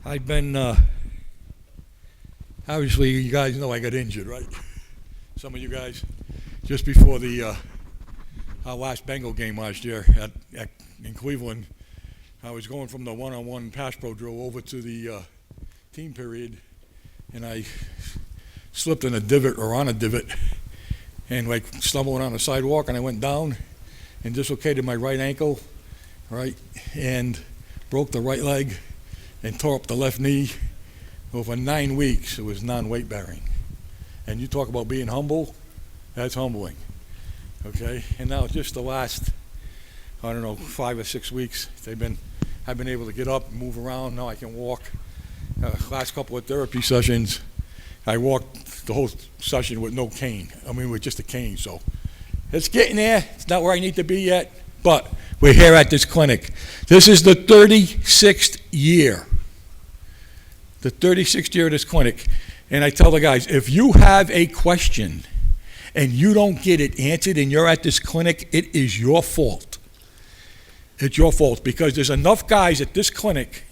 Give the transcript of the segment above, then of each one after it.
I've been, obviously you guys know I got injured, right? Some of you guys, just before our last Bengal game last year in Cleveland, I was going from the one-on-one pass pro drill over to the team period, and I slipped in a divot or on a divot and like stumbled on the sidewalk, and I went down and dislocated my right ankle, right, and broke the right leg and tore up the left knee. Over 9 weeks, it was non-weight bearing. And you talk about being humble, that's humbling, okay? And now just the last, 5 or 6 weeks, I've been able to get up, move around. Now I can walk. Last couple of therapy sessions, I walked the whole session with no cane. With just a cane. So it's getting there. It's not where I need to be yet, but we're here at this clinic. This is the 36th year. The 36th year of this clinic. And I tell the guys, if you have a question and you don't get it answered and you're at this clinic, it is your fault. It's your fault, because there's enough guys at this clinic,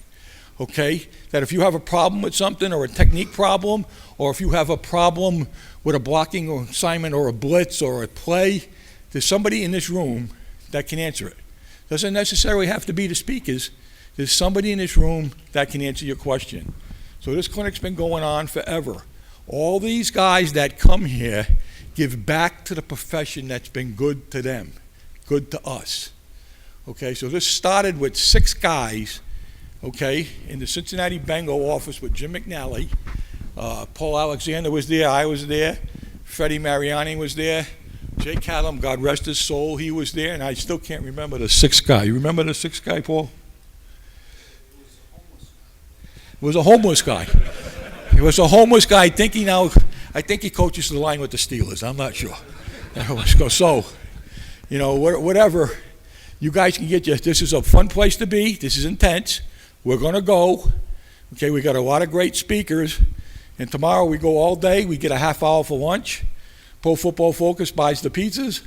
okay, that if you have a problem with something or a technique problem, or if you have a problem with a blocking or assignment or a blitz or a play, there's somebody in this room that can answer it. Doesn't necessarily have to be the speakers. There's somebody in this room that can answer your question. So this clinic's been going on forever. All these guys that come here give back to the profession that's been good to them, good to us. Okay, so this started with 6 guys, okay, in the Cincinnati Bengal office with Jim McNally. Paul Alexander was there, I was there, Freddie Mariani was there, Jay Callum, God rest his soul, he was there, and I still can't remember the 6th guy. You remember the 6th guy, Paul? It was a homeless guy. He was a homeless guy. I think he coaches the line with the Steelers. I'm not sure. So, whatever. You guys can get you. This is a fun place to be. This is intense. We're going to go. Okay, we got a lot of great speakers. And tomorrow we go all day. We get a half hour for lunch. Pro Football Focus buys the pizzas.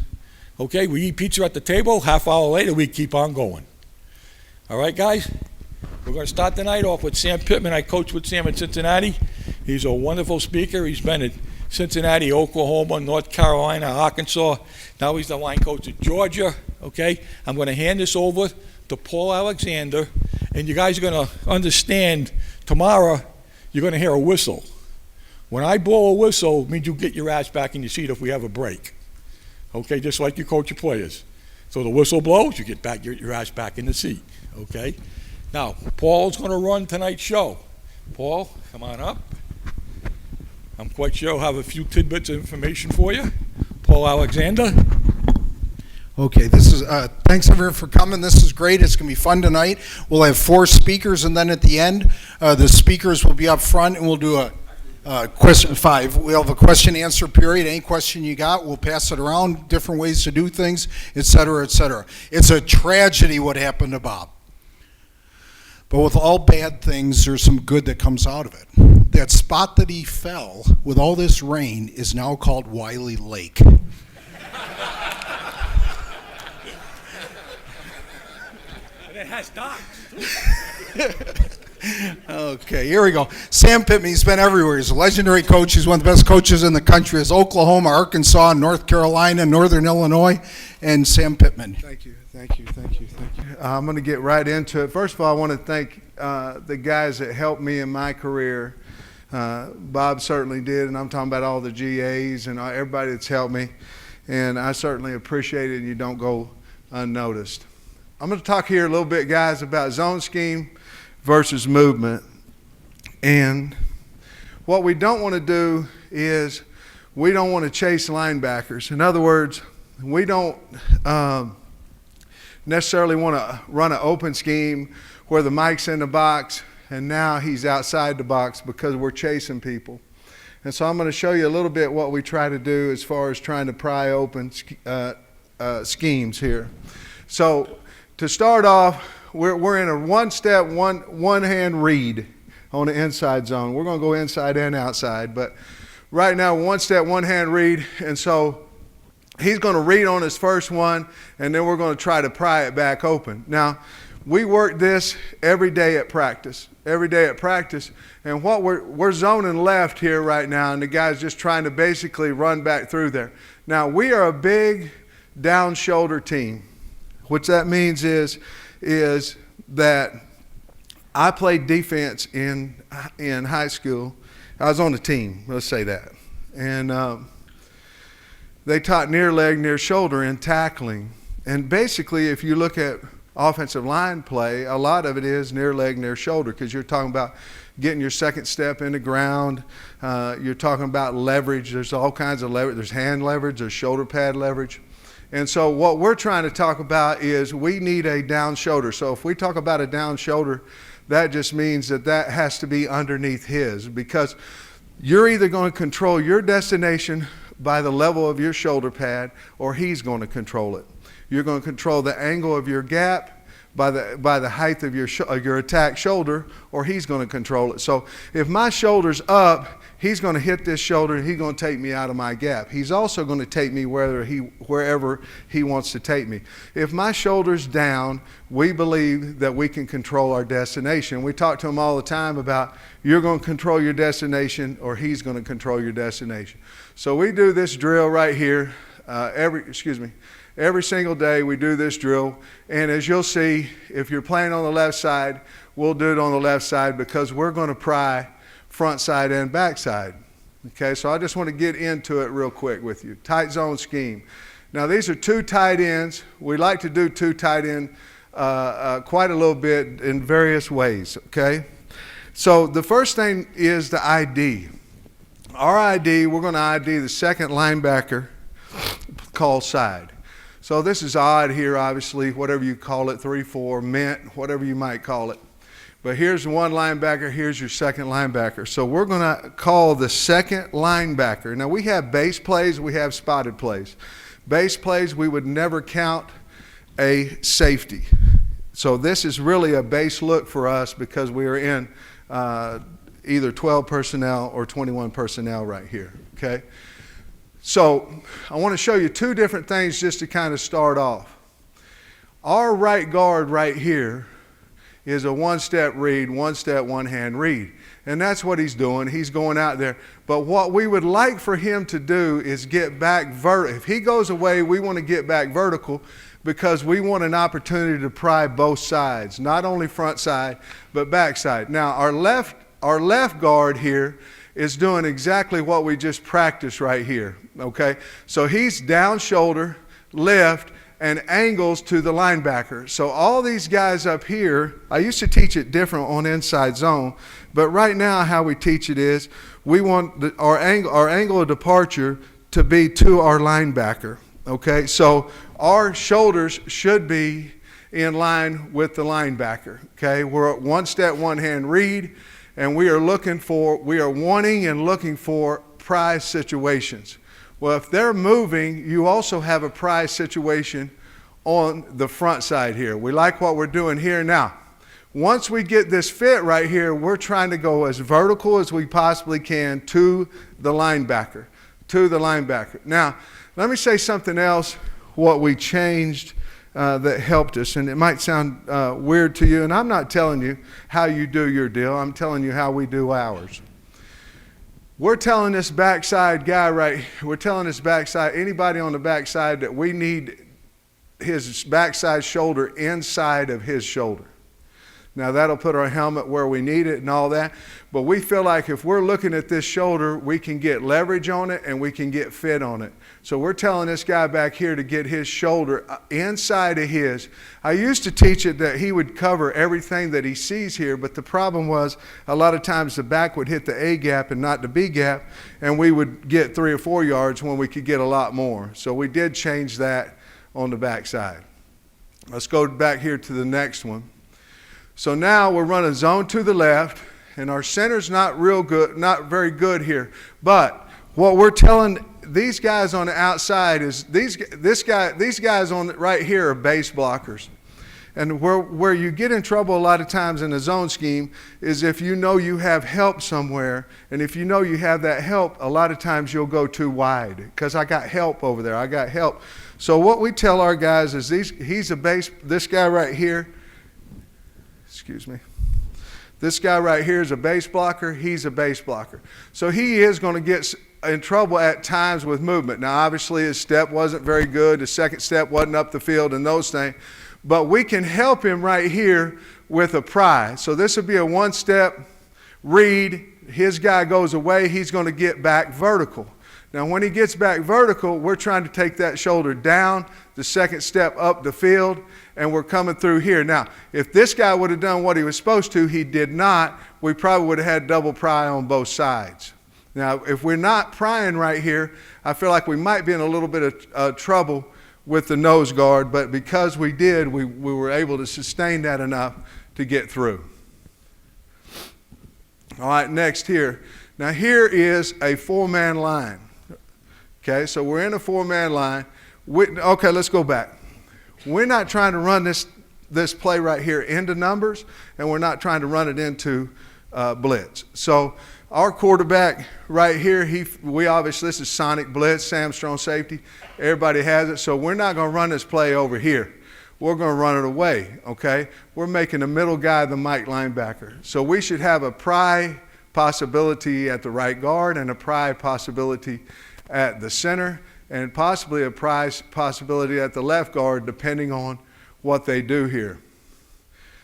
Okay, we eat pizza at the table. Half hour later, we keep on going. All right, guys? We're going to start the night off with Sam Pittman. I coached with Sam in Cincinnati. He's a wonderful speaker. He's been at Cincinnati, Oklahoma, North Carolina, Arkansas. Now he's the line coach at Georgia. Okay? I'm going to hand this over to Paul Alexander, and you guys are going to understand tomorrow you're going to hear a whistle. When I blow a whistle, it means you get your ass back in your seat if we have a break. Okay? Just like you coach your players. So the whistle blows, you get your ass back in the seat. Okay? Now, Paul's going to run tonight's show. Paul, come on up. I'm quite sure I'll have a few tidbits of information for you. Paul Alexander. Okay, this is thanks everyone for coming. This is great. It's going to be fun tonight. We'll have 4 speakers, and then at the end, the speakers will be up front, and we'll do a question 5. We'll have a question-answer period. Any question you got, we'll pass it around, different ways to do things, et cetera, et cetera. It's a tragedy what happened to Bob. But with all bad things, there's some good that comes out of it. That spot that he fell with all this rain is now called Wiley Lake. It has docks. Okay, here we go. Sam Pittman, he's been everywhere. He's a legendary coach. He's one of the best coaches in the country. He's Oklahoma, Arkansas, North Carolina, Northern Illinois, and Sam Pittman. Thank you. I'm going to get right into it. First of all, I want to thank the guys that helped me in my career. Bob certainly did, and I'm talking about all the GAs and everybody that's helped me, and I certainly appreciate it, and you don't go unnoticed. I'm going to talk here a little bit, guys, about zone scheme versus movement. And what we don't want to do is we don't want to chase linebackers. In other words, we don't necessarily want to run an open scheme where the mic's in the box and now he's outside the box because we're chasing people. And so I'm going to show you a little bit what we try to do as far as trying to pry open schemes here. So to start off, we're in a one-step, one-hand read on the inside zone. We're going to go inside and outside, but right now, one-step, one-hand read, and so he's going to read on his first one, and then we're going to try to pry it back open. Now, we work this every day at practice. every day at practice. And what we're zoning left here right now, and the guy's just trying to basically run back through there. Now, we are a big down shoulder team. What that means is that I played defense in high school. I was on the team, let's say that. And they taught near leg, near shoulder in tackling. And basically, if you look at offensive line play, a lot of it is near leg, near shoulder, because you're talking about getting your second step in the ground. You're talking about leverage. There's all kinds of leverage. There's hand leverage. There's shoulder pad leverage. And so what we're trying to talk about is we need a down shoulder. So if we talk about a down shoulder, that just means that has to be underneath his, because you're either going to control your destination by the level of your shoulder pad, or he's going to control it. You're going to control the angle of your gap by the height of your attack shoulder, or he's going to control it. So if my shoulder's up, he's going to hit this shoulder and he's going to take me out of my gap. He's also going to take me wherever he wants to take me. If my shoulder's down, we believe that we can control our destination. We talk to him all the time about you're going to control your destination, or he's going to control your destination. So we do this drill right here every single day. We do this drill, and as you'll see, if you're playing on the left side, we'll do it on the left side, because we're going to pry front side and back side. Okay, so I just want to get into it real quick with you. Tight zone scheme. Now, these are two tight ends. We like to do two tight end quite a little bit in various ways, okay? So the first thing is the ID. Our ID, we're going to ID the second linebacker call side. So this is odd here, obviously, whatever you call it, 3-4, mint, whatever you might call it. But here's one linebacker, here's your second linebacker. So we're going to call the second linebacker. Now, we have base plays, we have spotted plays. Base plays, we would never count a safety. So this is really a base look for us, because we are in either 12 personnel or 21 personnel right here, okay? So I want to show you two different things just to kind of start off. Our right guard right here is a one-step read, one-step, one-hand read. And that's what he's doing. He's going out there. But what we would like for him to do is get back vertical. If he goes away, we want to get back vertical, because we want an opportunity to pry both sides, not only front side, but back side. Now, our left guard here is doing exactly what we just practiced right here, okay? So he's down shoulder, lift, and angles to the linebacker. So all these guys up here, I used to teach it different on inside zone, but right now how we teach it is we want our angle of departure to be to our linebacker, okay? So our shoulders should be in line with the linebacker, okay? We're at one step, one hand read, and we are wanting and looking for prize situations. Well, if they're moving, you also have a prize situation on the front side here. We like what we're doing here. Now, once we get this fit right here, we're trying to go as vertical as we possibly can to the linebacker, Now, let me say something else, what we changed that helped us, and it might sound weird to you, and I'm not telling you how you do your deal. I'm telling you how we do ours. We're telling this backside guy anybody on the backside, that we need his backside shoulder inside of his shoulder. Now, that'll put our helmet where we need it and all that, but we feel like if we're looking at this shoulder, we can get leverage on it and we can get fit on it. So we're telling this guy back here to get his shoulder inside of his. I used to teach it that he would cover everything that he sees here, but the problem was a lot of times the back would hit the A gap and not the B gap, and we would get 3 or 4 yards when we could get a lot more. So we did change that on the backside. Let's go back here to the next one. So now we're running zone to the left, and our center's not very good here. But what we're telling these guys on the outside is these guys on right here are base blockers. And where you get in trouble a lot of times in the zone scheme is if you know you have help somewhere, and if you know you have that help, a lot of times you'll go too wide, because I got help over there, I got help. So what we tell our guys is this guy right here, This guy right here is a base blocker. He's a base blocker. So he is going to get in trouble at times with movement. Now, obviously, his step wasn't very good. His second step wasn't up the field and those things. But we can help him right here with a pry. So this would be a one-step read. His guy goes away. He's going to get back vertical. Now, when he gets back vertical, we're trying to take that shoulder down, the second step up the field, and we're coming through here. Now, if this guy would have done what he was supposed to, he did not, we probably would have had double pry on both sides. Now, if we're not prying right here, I feel like we might be in a little bit of trouble with the nose guard, but because we did, we were able to sustain that enough to get through. All right, next here. Now, here is a four-man line. Okay, so we're in a four-man line. Okay, let's go back. We're not trying to run this play right here into numbers, and we're not trying to run it into blitz. So our quarterback right here, we obviously, this is Sonic Blitz, Sam strong safety. Everybody has it, so we're not going to run this play over here. We're going to run it away, okay? We're making the middle guy the Mike linebacker. So we should have a pry possibility at the right guard and a pry possibility at the center, and possibly a prize possibility at the left guard, depending on what they do here.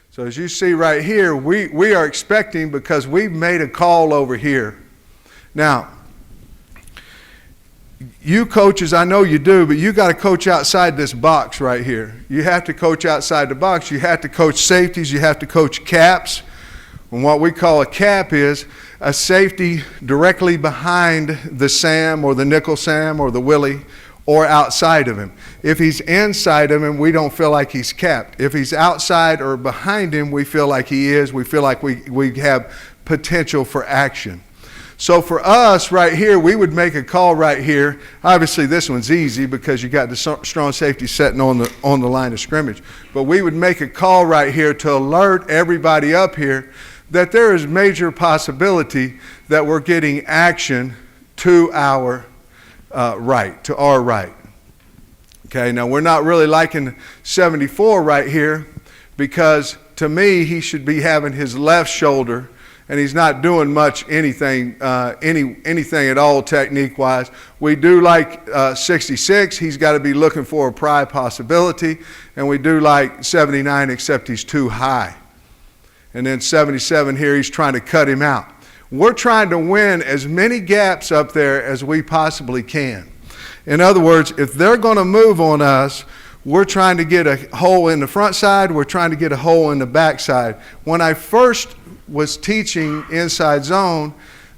So as you see right here, we are expecting, because we've made a call over here. Now, you coaches, I know you do, but you got to coach outside this box right here. You have to coach outside the box. You have to coach safeties. You have to coach caps. And what we call a cap is a safety directly behind the Sam or the nickel Sam or the Willie, or outside of him. If he's inside of him, we don't feel like he's capped. If he's outside or behind him, we feel like he is. We feel like we have potential for action. So for us right here, we would make a call right here. Obviously, this one's easy because you got the strong safety sitting on the line of scrimmage. But we would make a call right here to alert everybody up here that there is major possibility that we're getting action to our right, to our right. Okay, now we're not really liking 74 right here, because to me he should be having his left shoulder, and he's not doing much anything at all technique wise. We do like 66. He's got to be looking for a pry possibility, and we do like 79, except he's too high. And then 77 here, he's trying to cut him out. We're trying to win as many gaps up there as we possibly can. In other words, if they're going to move on us, we're trying to get a hole in the front side, we're trying to get a hole in the back side. When I first was teaching inside zone,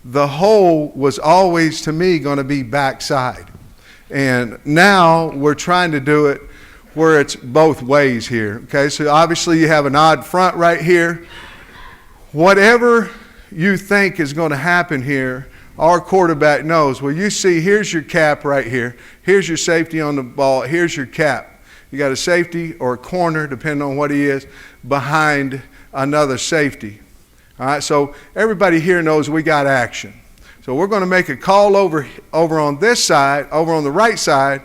the hole was always, to me, going to be backside. And now we're trying to do it where it's both ways here. Okay, so obviously you have an odd front right here. Whatever you think is going to happen here, our quarterback knows. Well, you see, here's your cap right here. Here's your safety on the ball. Here's your cap. You got a safety or a corner, depending on what he is, behind another safety. All right, so everybody here knows we got action. So we're going to make a call over on this side, over on the right side,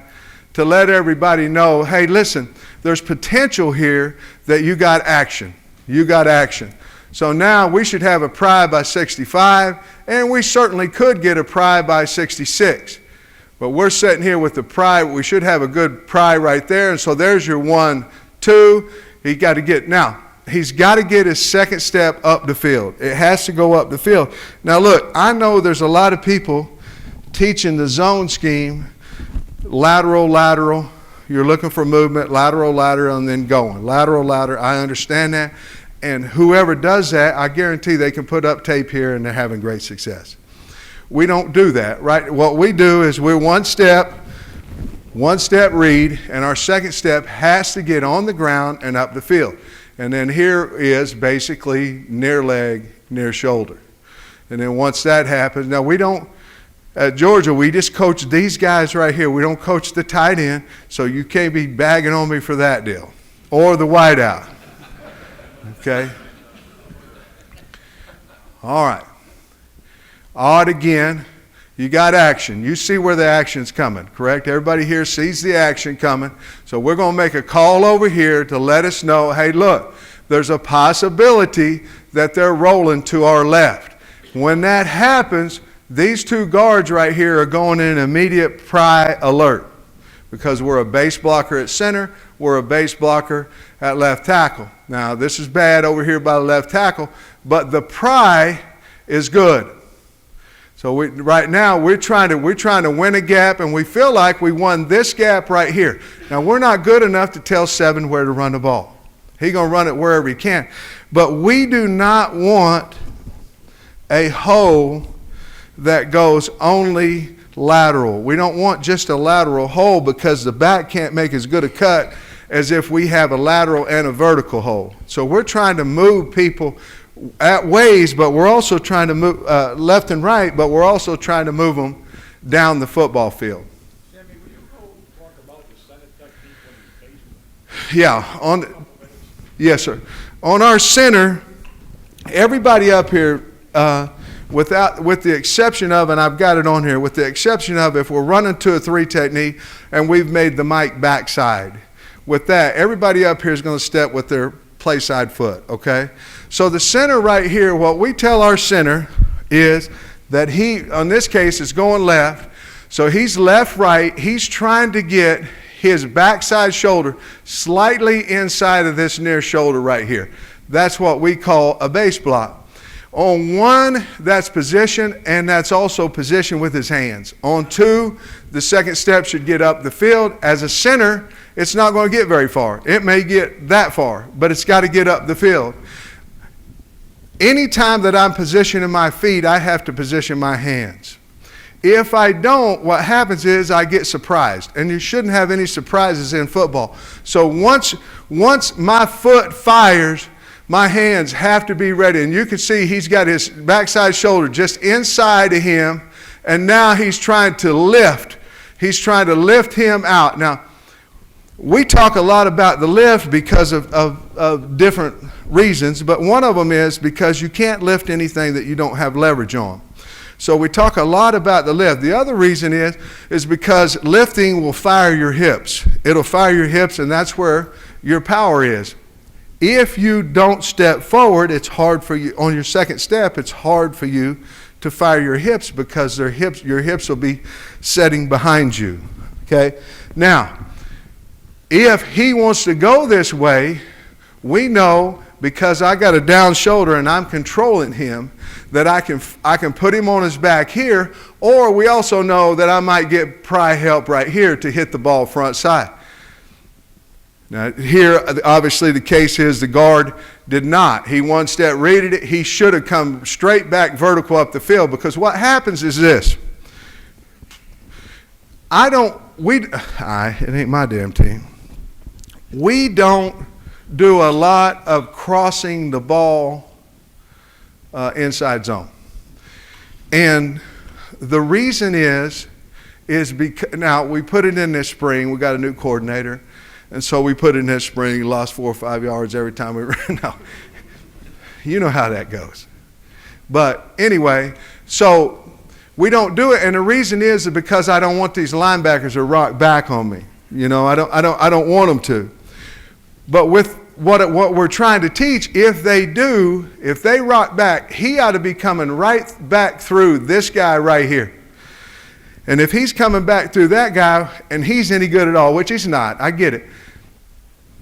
to let everybody know, hey, listen, there's potential here that you got action. You got action. So now we should have a pry by 65, and we certainly could get a pry by 66. But we're sitting here with the pry. We should have a good pry right there. And so there's your 1, 2. He's got to get his second step up the field. It has to go up the field. Now look, I know there's a lot of people teaching the zone scheme, lateral. You're looking for movement, lateral, and then going. Lateral. I understand that. And whoever does that, I guarantee they can put up tape here and they're having great success. We don't do that, right? What we do is we're one step read, and our second step has to get on the ground and up the field. And then here is basically near leg, near shoulder. And then once that happens, now we don't, at Georgia, we just coach these guys right here. We don't coach the tight end, so you can't be bagging on me for that deal. Or the wide out. Okay? All right. Odd again. You got action. You see where the action's coming, correct? Everybody here sees the action coming. So we're going to make a call over here to let us know, hey, look, there's a possibility that they're rolling to our left. When that happens, these two guards right here are going in immediate pry alert because we're a base blocker at center, we're a base blocker at left tackle. Now, this is bad over here by the left tackle, but the pry is good. So right now we're trying to win a gap, and we feel like we won this gap right here. Now, we're not good enough to tell Seven where to run the ball. He's going to run it wherever he can. But we do not want a hole that goes only lateral. We don't want just a lateral hole because the back can't make as good a cut as if we have a lateral and a vertical hole. So we're trying to move people at ways, but we're also trying to move left and right, but we're also trying to move them down the football field. Sammy, will you go talk about the center technique when you face them? Yeah, yes, sir. On our center, everybody up here, with the exception of, and I've got it on here, with the exception of if we're running to a 3 technique and we've made the mic backside. With that, everybody up here is going to step with their play side foot, okay? So the center right here, what we tell our center is that he, on this case, is going left. So he's left-right. He's trying to get his backside shoulder slightly inside of this near shoulder right here. That's what we call a base block. On 1, that's position, and that's also position with his hands. On 2, the second step should get up the field. As a center, it's not going to get very far. It may get that far, but it's got to get up the field. Anytime that I'm positioning my feet, I have to position my hands. If I don't, what happens is I get surprised, and you shouldn't have any surprises in football. So once my foot fires, my hands have to be ready. And you can see he's got his backside shoulder just inside of him, and now he's trying to lift. He's trying to lift him out. Now, we talk a lot about the lift because of different reasons, but one of them is because you can't lift anything that you don't have leverage on. So we talk a lot about the lift. The other reason is because lifting will fire your hips. It'll fire your hips, and that's where your power is. If you don't step forward, it's hard for you. On your second step, it's hard for you to fire your hips because your hips will be setting behind you. Okay? Now, if he wants to go this way, we know because I got a down shoulder and I'm controlling him that I can put him on his back here, or we also know that I might get pry help right here to hit the ball front side. Now here, obviously the case is the guard did not. He one step readed it. He should have come straight back vertical up the field, because what happens is this. It ain't my damn team. We don't do a lot of crossing the ball inside zone. And the reason is because, now we put it in this spring, we got a new coordinator, and so we put it in this spring, lost 4 or 5 yards every time we ran. No, you know how that goes. But anyway, so we don't do it, and the reason is because I don't want these linebackers to rock back on me. You know, I don't want them to. But with what we're trying to teach, if they rock back, he ought to be coming right back through this guy right here. And if he's coming back through that guy and he's any good at all, which he's not, I get it.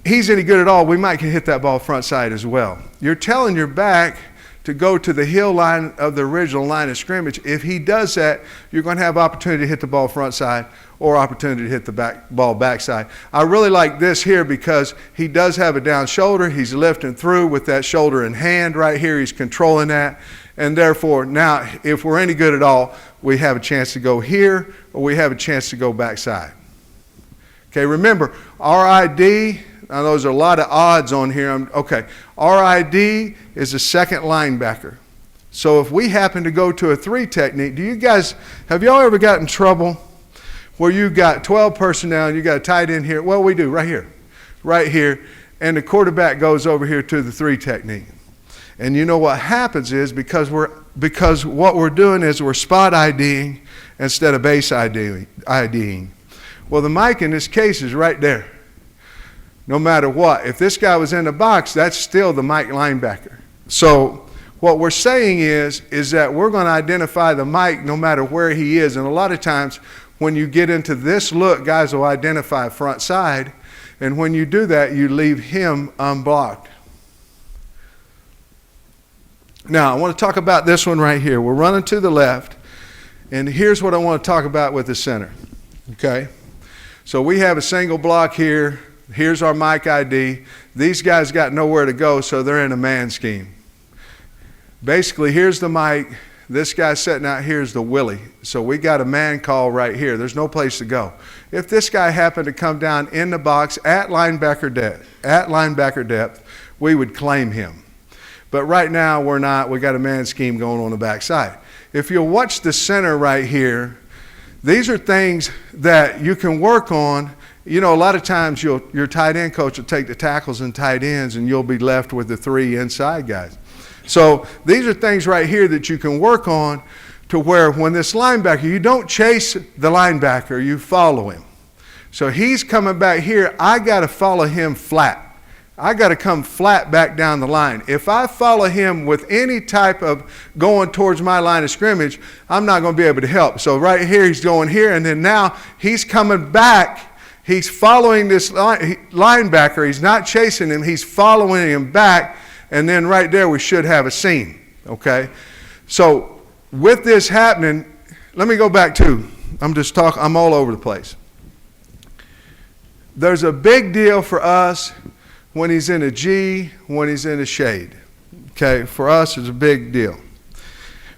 He's any good at all, we might hit that ball front side as well. You're telling your back to go to the heel line of the original line of scrimmage. If he does that, you're going to have opportunity to hit the ball front side or opportunity to hit the ball backside. I really like this here because he does have a down shoulder. He's lifting through with that shoulder in hand right here. He's controlling that. And therefore, now, if we're any good at all, we have a chance to go here or we have a chance to go backside. Okay, remember, RID, now those are a lot of odds on here. Okay, RID is a second linebacker. So if we happen to go to a 3 technique, have y'all ever got in trouble where you got 12 personnel and you got a tight end here? Well, we do right here, and the quarterback goes over here to the 3 technique. And you know what happens is because what we're doing is we're spot IDing instead of base IDing. Well, the mic in this case is right there. No matter what. If this guy was in the box, that's still the mic linebacker. So what we're saying is that we're going to identify the Mike no matter where he is. And a lot of times when you get into this look, guys will identify front side. And when you do that, you leave him unblocked. Now, I want to talk about this one right here. We're running to the left, and here's what I want to talk about with the center, okay? So we have a single block here. Here's our Mike ID. These guys got nowhere to go, so they're in a man scheme. Basically, here's the Mike. This guy sitting out here is the Willie. So we got a man call right here. There's no place to go. If this guy happened to come down in the box at linebacker depth, we would claim him. But right now, we're not. We got a man scheme going on the backside. If you'll watch the center right here, these are things that you can work on. You know, a lot of times your tight end coach will take the tackles and tight ends, and you'll be left with the 3 inside guys. So these are things right here that you can work on to where when this linebacker, you don't chase the linebacker, you follow him. So he's coming back here. I got to follow him flat. I got to come flat back down the line. If I follow him with any type of going towards my line of scrimmage, I'm not going to be able to help. So right here, he's going here, and then now he's coming back. He's following this linebacker. He's not chasing him. He's following him back, and then right there we should have a seam, okay? So with this happening, let me go back to, I'm all over the place. There's a big deal for us when he's in a G, when he's in a shade. Okay, for us it's a big deal.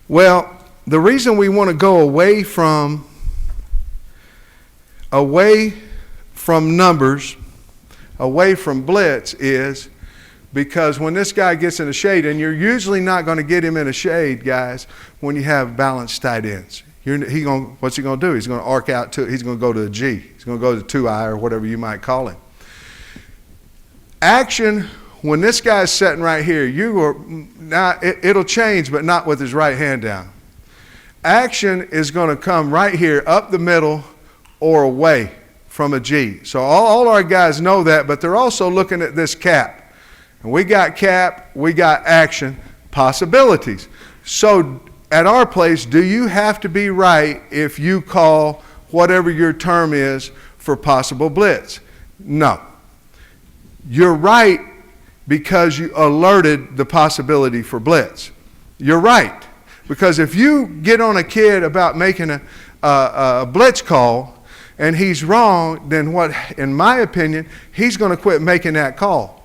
Well, the reason we want to go away from numbers, away from blitz is because when this guy gets in a shade, and you're usually not going to get him in a shade, guys, when you have balanced tight ends. What's he going to do? He's going to arc out to, he's going to go to a G. He's going to go to 2-eye or whatever you might call him. Action, when this guy's sitting right here, it'll change, but not with his right hand down. Action is going to come right here, up the middle or away from a G. So all our guys know that, but they're also looking at this cap. And we got cap, we got action, possibilities. So at our place, do you have to be right if you call whatever your term is for possible blitz? No. You're right because you alerted the possibility for blitz. You're right. Because if you get on a kid about making a blitz call and he's wrong, then what, in my opinion, he's going to quit making that call.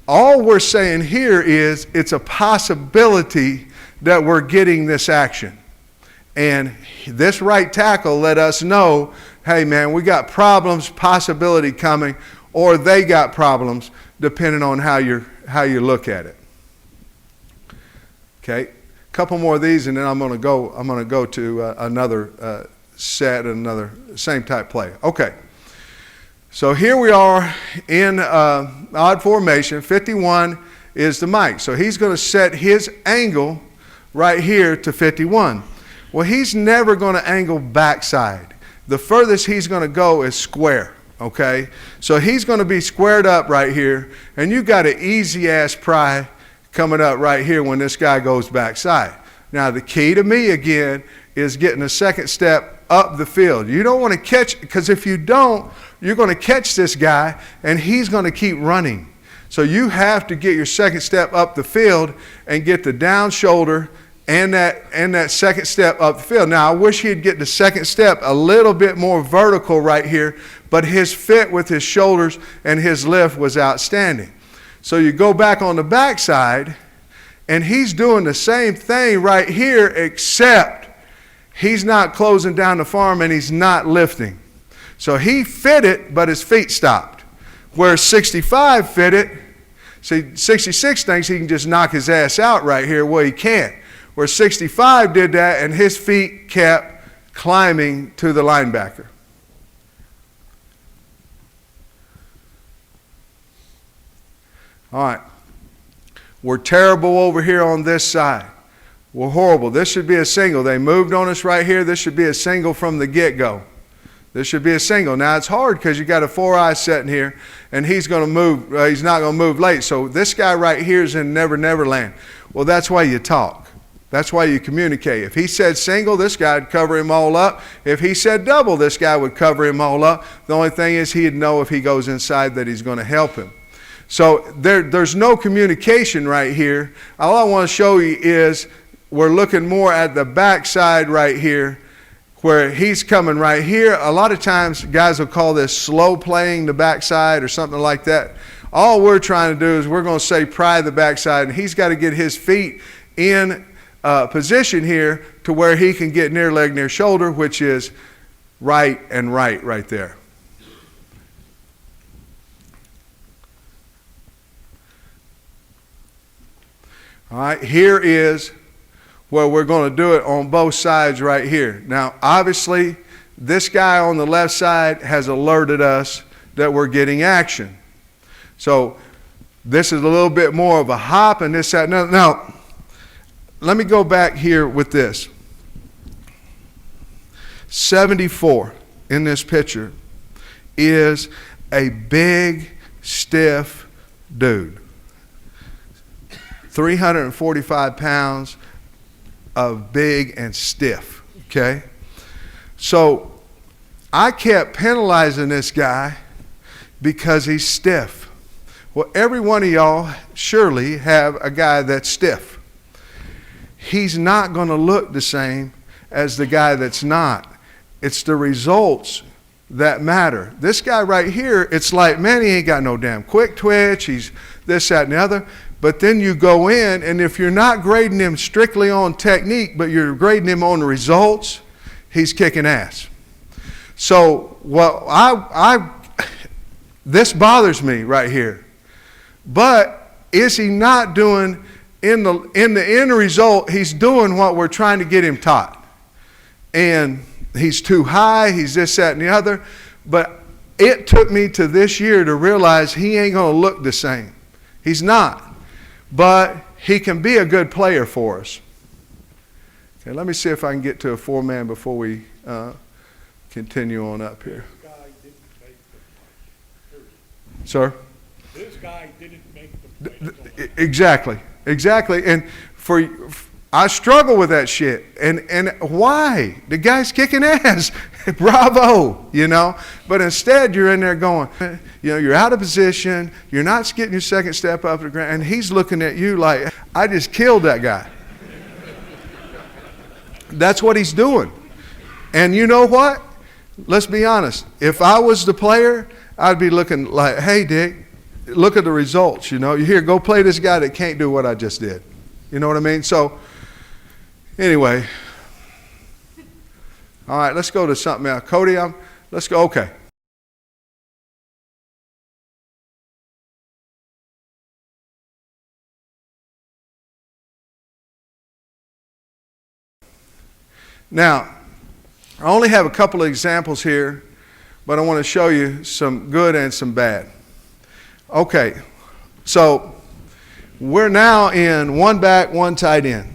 All we're saying here is it's a possibility that we're getting this action. And this right tackle let us know, hey man, we got problems, possibility coming, or they got problems, depending on how you look at it. Okay, a couple more of these, and then I'm going to go to another set, another same type play. Okay, so here we are in odd formation. 51 is the Mike, so he's going to set his angle right here to 51. Well, he's never going to angle backside. The furthest he's going to go is square. Okay, so he's going to be squared up right here, and you got an easy-ass pry coming up right here when this guy goes backside. Now, the key to me, again, is getting a second step up the field. You don't want to catch, because if you don't, you're going to catch this guy, and he's going to keep running. So you have to get your second step up the field and get the down shoulder and that second step up the field. Now, I wish he'd get the second step a little bit more vertical right here, but his fit with his shoulders and his lift was outstanding. So you go back on the backside, and he's doing the same thing right here, except he's not closing down the farm and he's not lifting. So he fit it, but his feet stopped. Where 65 fit it, see, 66 thinks he can just knock his ass out right here. Well, he can't. Where 65 did that, and his feet kept climbing to the linebacker. All right. We're terrible over here on this side. We're horrible. This should be a single. They moved on us right here. This should be a single from the get-go. This should be a single. Now it's hard because you got a 4-eye sitting here, and he's going to move. He's not going to move late. So this guy right here is in Never Never Land. Well, that's why you talk. That's why you communicate. If he said single, this guy would cover him all up. If he said double, this guy would cover him all up. The only thing is he'd know if he goes inside that he's going to help him. So there's no communication right here. All I want to show you is we're looking more at the backside right here, where he's coming right here. A lot of times guys will call this slow playing the backside or something like that. All we're trying to do is we're going to say pry the backside, and he's got to get his feet in position here to where he can get near leg, near shoulder, which is right and right there. All right, here is where we're going to do it on both sides right here. Now, obviously, this guy on the left side has alerted us that we're getting action. So this is a little bit more of a hop and this, that. Now, let me go back here with this. 74 in this picture is a big, stiff dude. 345 pounds of big and stiff, okay? So I kept penalizing this guy because he's stiff. Well, every one of y'all surely have a guy that's stiff. He's not going to look the same as the guy that's not. It's the results that matter. This guy right here, it's like, man, he ain't got no damn quick twitch. He's this, that, and the other. But then you go in, and if you're not grading him strictly on technique, but you're grading him on the results, he's kicking ass. So, this bothers me right here. But is he not doing, in the end result, he's doing what we're trying to get him taught. And he's too high, he's this, that, and the other. But it took me to this year to realize he ain't going to look the same. He's not. But he can be a good player for us. Okay, let me see if I can get to a 4-man before we continue on up here. This guy didn't make the play. Sir? This guy didn't make the play. Exactly. And I struggle with that shit. And why? The guy's kicking ass. Bravo, you know. But instead, you're in there going, you know, you're out of position. You're not getting your second step up to the ground. And he's looking at you like, I just killed that guy. That's what he's doing. And you know what? Let's be honest. If I was the player, I'd be looking like, hey, Dick, look at the results. You know, you here, go play this guy that can't do what I just did. You know what I mean? So, anyway. All right, let's go to something else. Cody, let's go. Okay. Now, I only have a couple of examples here, but I want to show you some good and some bad. Okay, so we're now in one back, one tight end.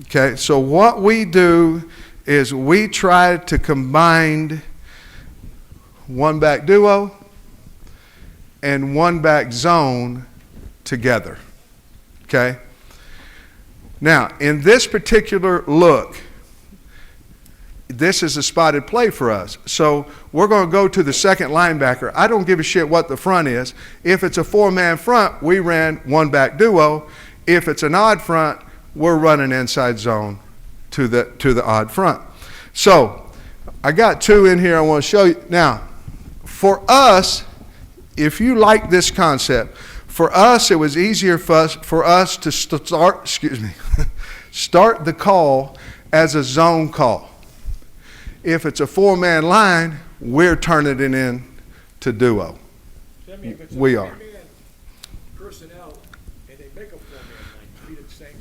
Okay, so what we do is we try to combine one back duo and one back zone together. Okay? Now, in this particular look, this is a spotted play for us. So we're going to go to the second linebacker. I don't give a shit what the front is. If it's a 4-man front, we ran one back duo. If it's an odd front, we're running inside zone to the odd front. So I got 2 in here I want to show you. Now, for us, if you like this concept, for us it was easier for us to start the call as a zone call. If it's a 4-man line, we're turning it in to duo. Sammy, if it's We a are. 3-man personnel and they make a 4-man line, treat it the same.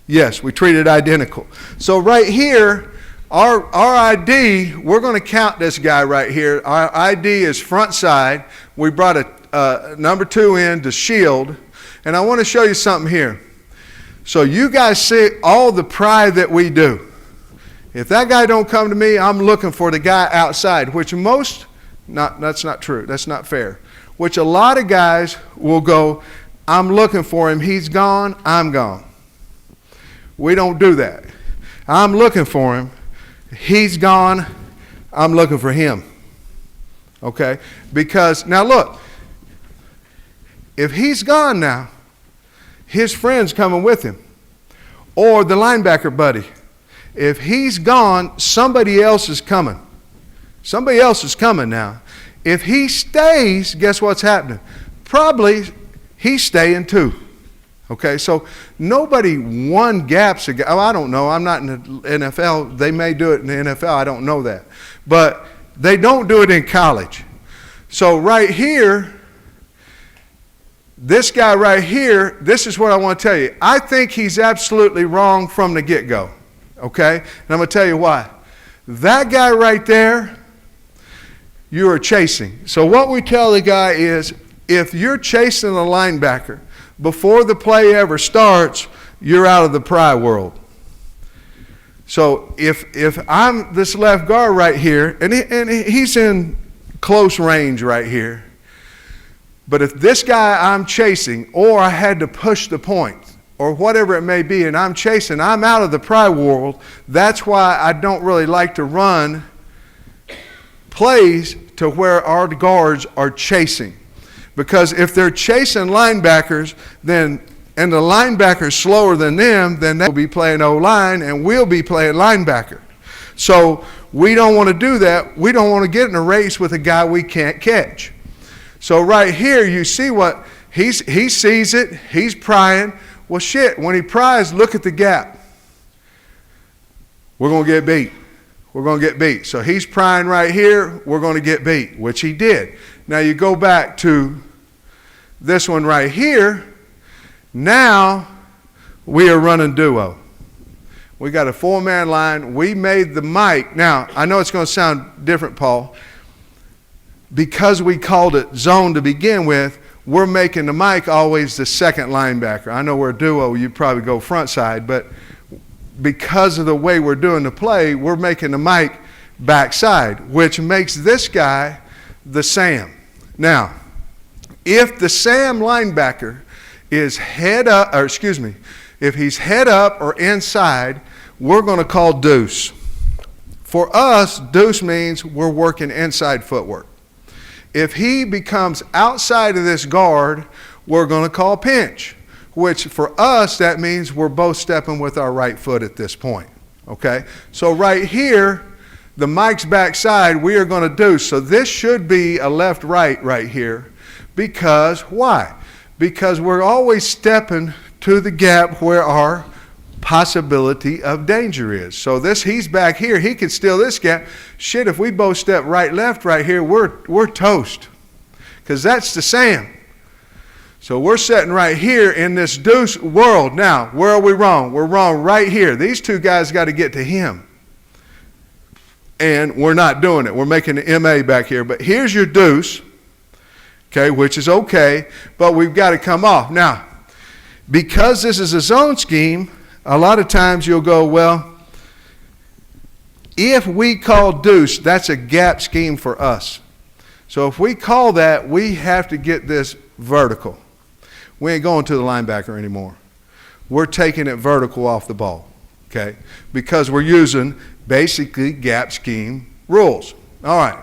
Yes, we treat it identical. So right here, our ID, we're going to count this guy right here. Our ID is front side. We brought a number 2 in to shield. And I want to show you something here. So you guys see all the pry that we do. If that guy don't come to me, I'm looking for the guy outside, which that's not true. That's not fair. Which a lot of guys will go, I'm looking for him. He's gone. I'm gone. We don't do that. I'm looking for him. He's gone. I'm looking for him. Okay? Because, now look, if he's gone now, his friend's coming with him. Or the linebacker buddy. If he's gone, somebody else is coming. Somebody else is coming now. If he stays, guess what's happening? Probably he's staying too. Okay, so nobody one gaps a guy. Oh, I don't know. I'm not in the NFL. They may do it in the NFL. I don't know that. But they don't do it in college. So right here, this guy right here, this is what I want to tell you. I think he's absolutely wrong from the get-go. Okay? And I'm going to tell you why. That guy right there, you are chasing. So what we tell the guy is, if you're chasing a linebacker before the play ever starts, you're out of the pry world. So if I'm this left guard right here, and he's in close range right here, but if this guy I'm chasing, or I had to push the point, or whatever it may be, and I'm chasing, I'm out of the pry world. That's why I don't really like to run plays to where our guards are chasing. Because if they're chasing linebackers, and the linebacker's slower than them, then they'll be playing O-line and we'll be playing linebacker. So we don't want to do that. We don't want to get in a race with a guy we can't catch. So right here, you see what, he sees it, he's prying. Well, shit, when he pries, look at the gap. We're going to get beat. We're going to get beat. So he's prying right here, we're going to get beat, which he did. Now you go back to this one right here. Now we are running duo. We got a 4-man line. We made the mic. Now, I know it's going to sound different, Paul. Because we called it zone to begin with, we're making the mic always the second linebacker. I know we're a duo, you'd probably go front side, but because of the way we're doing the play, we're making the mic backside, which makes this guy the Sam. Now, if the Sam linebacker is if he's head up or inside, we're going to call deuce. For us, deuce means we're working inside footwork. If he becomes outside of this guard, we're going to call pinch, which for us, that means we're both stepping with our right foot at this point, okay? So right here, the mic's backside, we are going to deuce. So this should be a left-right right here. Because, why? Because we're always stepping to the gap where our possibility of danger is. So he's back here, he could steal this gap. Shit, if we both step right, left right here, we're toast. Because that's the Sam. So we're sitting right here in this deuce world. Now, where are we wrong? We're wrong right here. These two guys got to get to him. And we're not doing it. We're making the MA back here. But here's your deuce, okay, which is okay, but we've got to come off. Now, because this is a zone scheme, a lot of times you'll go, well, if we call deuce, that's a gap scheme for us. So if we call that, we have to get this vertical. We ain't going to the linebacker anymore. We're taking it vertical off the ball, okay? Because we're using basically gap scheme rules. All right.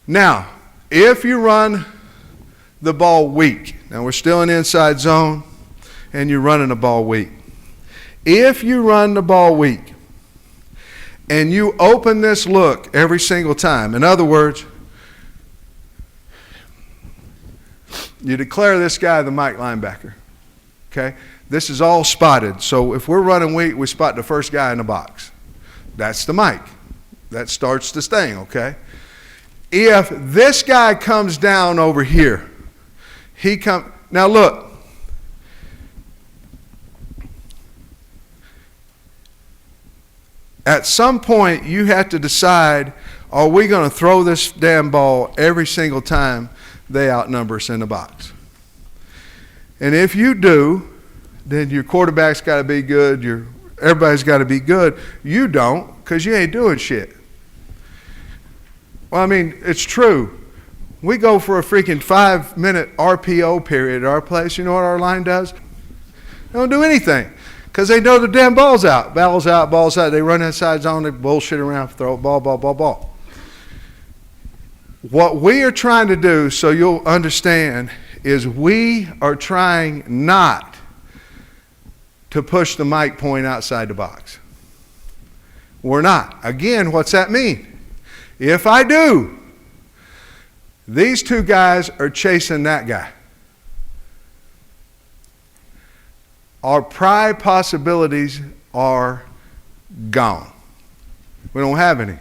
Now, if you run the ball weak, now we're still in inside zone, and you're running the ball weak. If you run the ball weak, and you open this look every single time, in other words, you declare this guy the Mike linebacker, okay? This is all spotted, so if we're running weak, we spot the first guy in the box. That's the Mike. That starts this thing, okay? If this guy comes down over here, now look, at some point you have to decide, are we going to throw this damn ball every single time they outnumber us in the box? And if you do, then your quarterback's got to be good, everybody's got to be good. You don't, because you ain't doing shit. Well, I mean, it's true. We go for a freaking 5-minute RPO period at our place. You know what our line does? They don't do anything, because they know the damn ball's out. Ball's out, ball's out. They run inside zone, they bullshit around, throw it, ball. What we are trying to do, so you'll understand, is we are trying not to push the mic point outside the box. We're not. Again, what's that mean? If I do, these two guys are chasing that guy. Our pry possibilities are gone. We don't have any.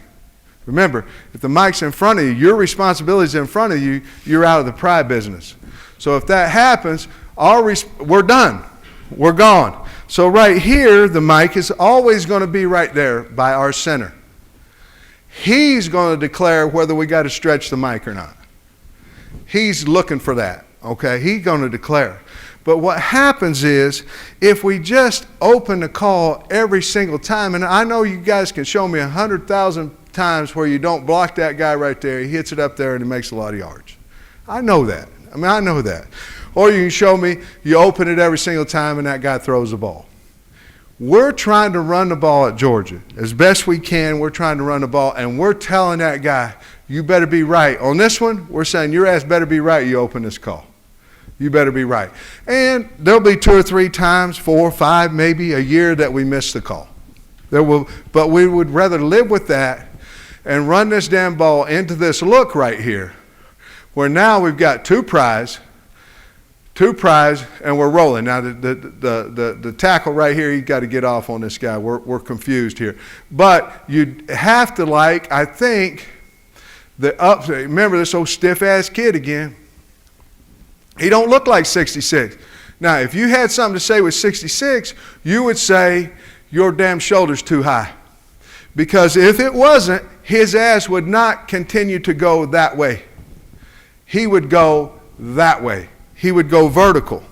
Remember, if the mic's in front of you, your responsibility is in front of you, you're out of the pry business. So if that happens, we're done. We're gone. So right here, the mic is always going to be right there by our center. He's going to declare whether we got to stretch the mic or not. He's looking for that, okay? He's going to declare. But what happens is, if we just open the call every single time, and I know you guys can show me 100,000 times where you don't block that guy right there, he hits it up there and he makes a lot of yards. I know that. I know that. Or you can show me you open it every single time and that guy throws the ball. We're trying to run the ball at Georgia. As best we can, we're trying to run the ball, and we're telling that guy, you better be right. On this one, we're saying your ass better be right, you open this call. You better be right. And there'll be 2 or 3 times, 4 or 5 maybe a year that we miss the call. But we would rather live with that and run this damn ball into this look right here, where now we've got 2 pries, and we're rolling. Now the tackle right here, you got to get off on this guy. We're confused here. But you have to, I think, remember this old stiff-ass kid again. He don't look like 66. Now, if you had something to say with 66, you would say your damn shoulder's too high. Because if it wasn't, his ass would not continue to go that way. He would go that way. He would go vertical.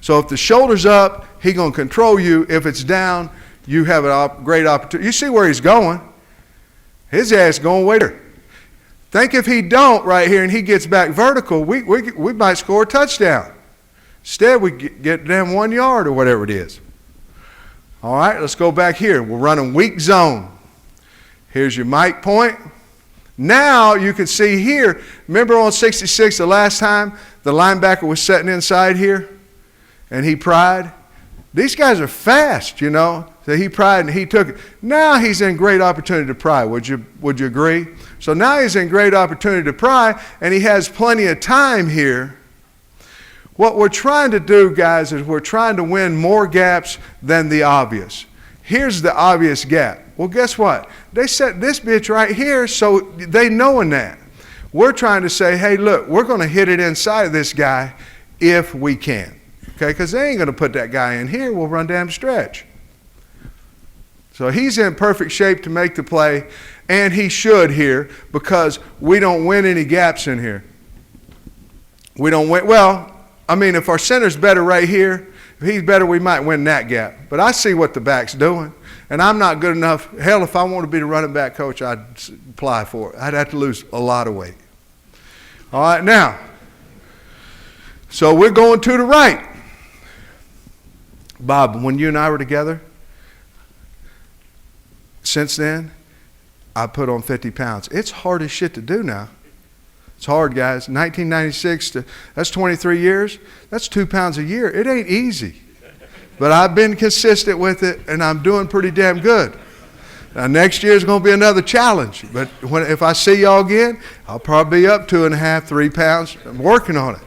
So if the shoulder's up, he's going to control you. If it's down, you have a great opportunity. You see where he's going. His ass going way there. Think if he don't right here and he gets back vertical, we might score a touchdown. Instead, we get damn 1 yard or whatever it is. All right, let's go back here. We're running weak zone. Here's your mic point. Now you can see here, remember on 66 the last time the linebacker was sitting inside here and he pried? These guys are fast, you know. So he pried and he took it. Now he's in great opportunity to pry. Would you agree? So now he's in great opportunity to pry, and he has plenty of time here. What we're trying to do, guys, is we're trying to win more gaps than the obvious. Here's the obvious gap. Well, guess what? They set this bitch right here, so they knowing that. We're trying to say, hey, look, we're going to hit it inside of this guy if we can. Okay, because they ain't going to put that guy in here. We'll run damn stretch. So he's in perfect shape to make the play, and he should here because we don't win any gaps in here. We don't win. Well, I mean, if our center's better right here, if he's better, we might win that gap. But I see what the back's doing, and I'm not good enough. Hell, if I want to be the running back coach, I'd apply for it. I'd have to lose a lot of weight. All right, now, so we're going to the right. Bob, when you and I were together, since then, I put on 50 pounds. It's hard as shit to do now. It's hard, guys. 1996, that's 23 years. That's 2 pounds a year. It ain't easy. But I've been consistent with it, and I'm doing pretty damn good. Now, next year is going to be another challenge. But if I see y'all again, I'll probably be up 2.5, 3 pounds. I'm working on it.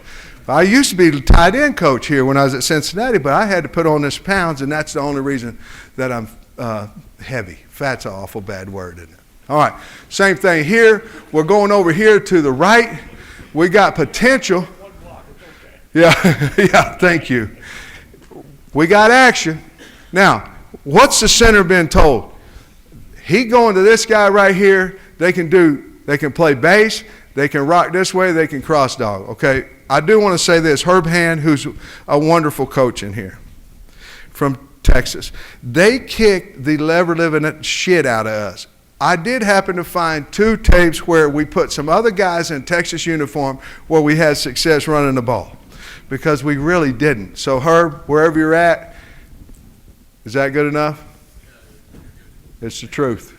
I used to be the tight end coach here when I was at Cincinnati, but I had to put on this pounds, and that's the only reason that I'm heavy. Fat's an awful bad word, isn't it? All right, same thing here. We're going over here to the right. We got potential. Yeah, yeah, thank you. We got action. Now, what's the center been told? He going to this guy right here. They can do They can play base. They can rock this way. They can cross dog. Okay, I do want to say this. Herb Hand, who's a wonderful coach in here from Texas, they kicked the lever-living shit out of us. I did happen to find 2 tapes where we put some other guys in Texas uniform where we had success running the ball, because we really didn't. So Herb, wherever you're at, is that good enough? It's the truth.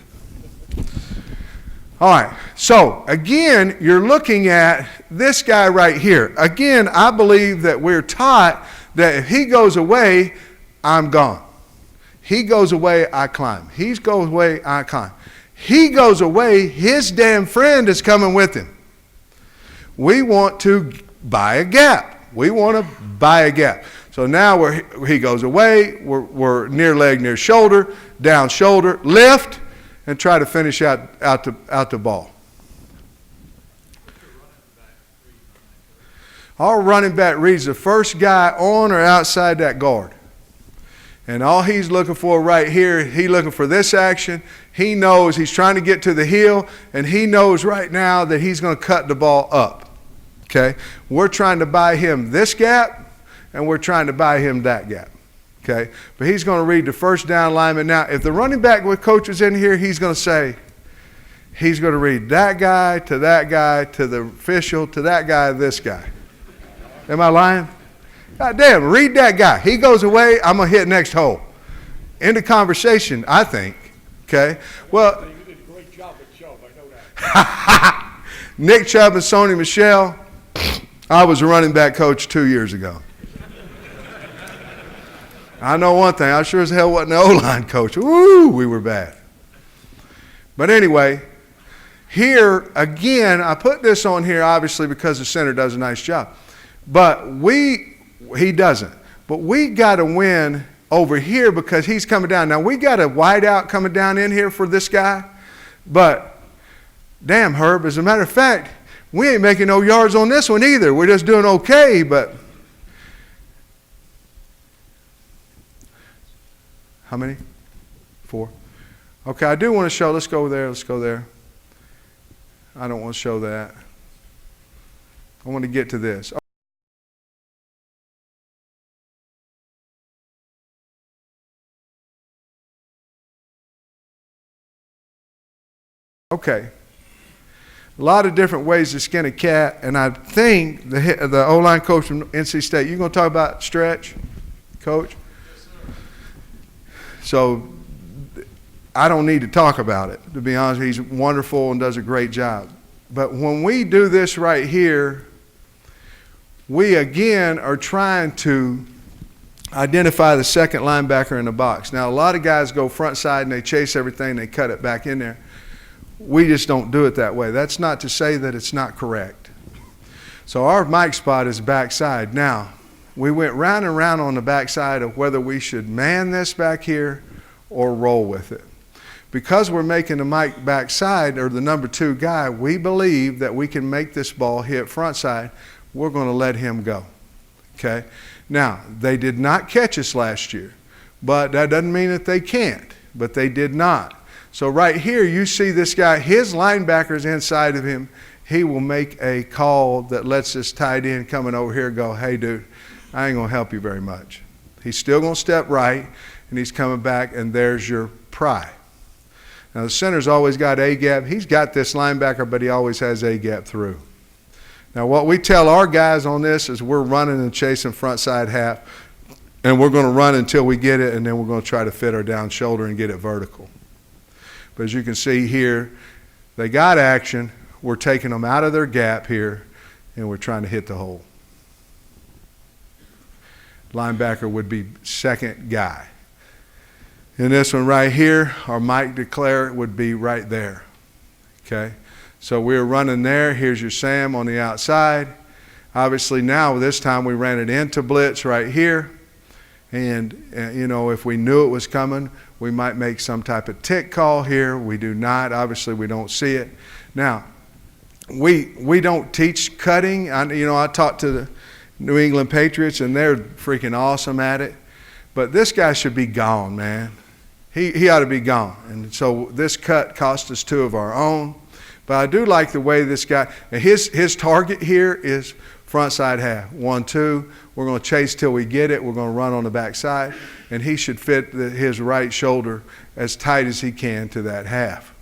All right, so again, you're looking at this guy right here. Again, I believe that we're taught that if he goes away, I'm gone. He goes away, I climb. He goes away, I climb. He goes away, his damn friend is coming with him. We want to buy a gap. We want to buy a gap. So now he goes away, we're near leg, near shoulder, down shoulder, lift, and try to finish out the ball. Our running back reads the first guy on or outside that guard. And all he's looking for right here, he's looking for this action. He knows he's trying to get to the heel, and he knows right now that he's going to cut the ball up. Okay? We're trying to buy him this gap, and we're trying to buy him that gap. Okay? But he's going to read the first down lineman. Now, if the running back with coach is in here, he's going to say, he's going to read that guy, to the official, to that guy, this guy. Am I lying? God damn, read that guy. He goes away, I'm going to hit next hole. End of conversation, I think. Okay? Well, You did a great job with Chubb, I know that. Nick Chubb and Sony Michelle, I was a running back coach 2 years ago. I know one thing, I sure as hell wasn't an O-line coach. Woo, we were bad. But anyway, here, again, I put this on here obviously because the center does a nice job. But he doesn't. But we got to win over here because he's coming down. Now, we got a wide out coming down in here for this guy. But, damn, Herb, as a matter of fact, we ain't making no yards on this one either. We're just doing okay, but how many? 4. Okay, I do want to show. Let's go there. Let's go there. I don't want to show that. I want to get to this. Okay. A lot of different ways to skin a cat, and I think the O-line coach from NC State, you going to talk about stretch, coach? Yes, sir. So I don't need to talk about it, to be honest. He's wonderful and does a great job. But when we do this right here, we again are trying to identify the second linebacker in the box. Now, a lot of guys go front side and they chase everything, they cut it back in there. We just don't do it that way. That's not to say that it's not correct. So our Mike spot is backside. Now, we went round and round on the backside of whether we should man this back here or roll with it. Because we're making the Mike backside, or the number 2 guy, we believe that we can make this ball hit front side. We're going to let him go. Okay? Now, they did not catch us last year, but that doesn't mean that they can't, but they did not. So right here, you see this guy, his linebacker's inside of him. He will make a call that lets this tight end coming over here go, hey, dude, I ain't going to help you very much. He's still going to step right, and he's coming back, and there's your pry. Now, the center's always got A-gap. He's got this linebacker, but he always has A-gap through. Now, what we tell our guys on this is we're running and chasing front side half, and we're going to run until we get it, and then we're going to try to fit our down shoulder and get it vertical. But as you can see here, they got action. We're taking them out of their gap here, and we're trying to hit the hole. Linebacker would be second guy. In this one right here, our Mike Declare would be right there. Okay? So we're running there. Here's your Sam on the outside. Obviously now, this time we ran it into blitz right here. And you know, if we knew it was coming, we might make some type of tick call here. We do not. Obviously, we don't see it. Now, we don't teach cutting. I talked to the New England Patriots, and they're freaking awesome at it. But this guy should be gone, man. He ought to be gone. And so this cut cost us 2 of our own. But I do like the way this guy, and his target here is front side half. 1, 2. We're going to chase till we get it. We're going to run on the back side. And he should fit his right shoulder as tight as he can to that half.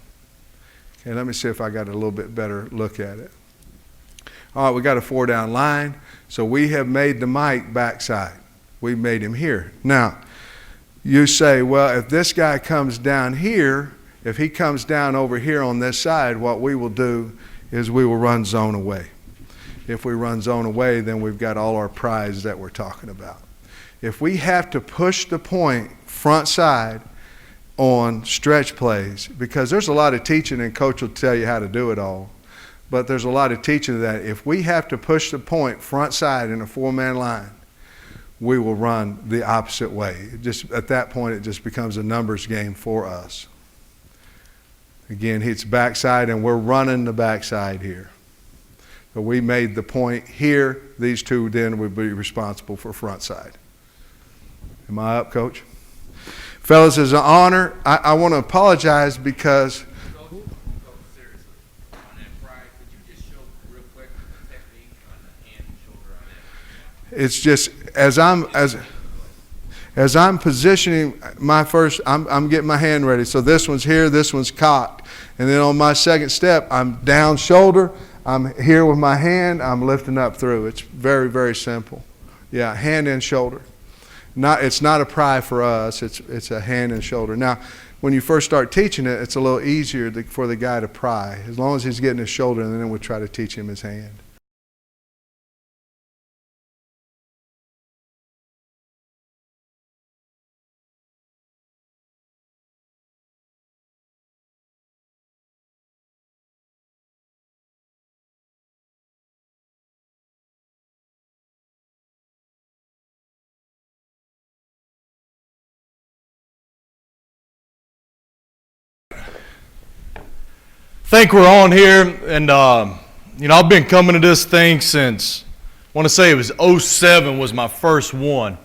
Okay, let me see if I got a little bit better look at it. All right, we got a 4 down line. So we have made the Mike backside. We made him here. Now, you say, well, if this guy comes down here, if he comes down over here on this side, what we will do is we will run zone away. If we run zone away, then we've got all our prize that we're talking about. If we have to push the point front side on stretch plays, because there's a lot of teaching and coach will tell you how to do it all, but there's a lot of teaching that if we have to push the point front side in a 4-man line, we will run the opposite way. At that point, it just becomes a numbers game for us. Again, it's backside, and we're running the backside here. So we made the point here. These two then would be responsible for front side. Am I up, Coach? Fellas, it's an honor. I want to apologize because Seriously, on that pride, could you just show real quick the technique on the hand and shoulder on that? it's just as I'm positioning my first, I'm getting my hand ready. So this one's here, this one's cocked. And then on my second step, I'm down shoulder. I'm here with my hand. I'm lifting up through. It's very, very simple. Yeah, hand and shoulder. It's not a pry for us. It's a hand and shoulder. Now, when you first start teaching it, it's a little easier for the guy to pry. As long as he's getting his shoulder, and then we'll try to teach him his hand. Think we're on here, and I've been coming to this thing since, I want to say it was 07 was my first one.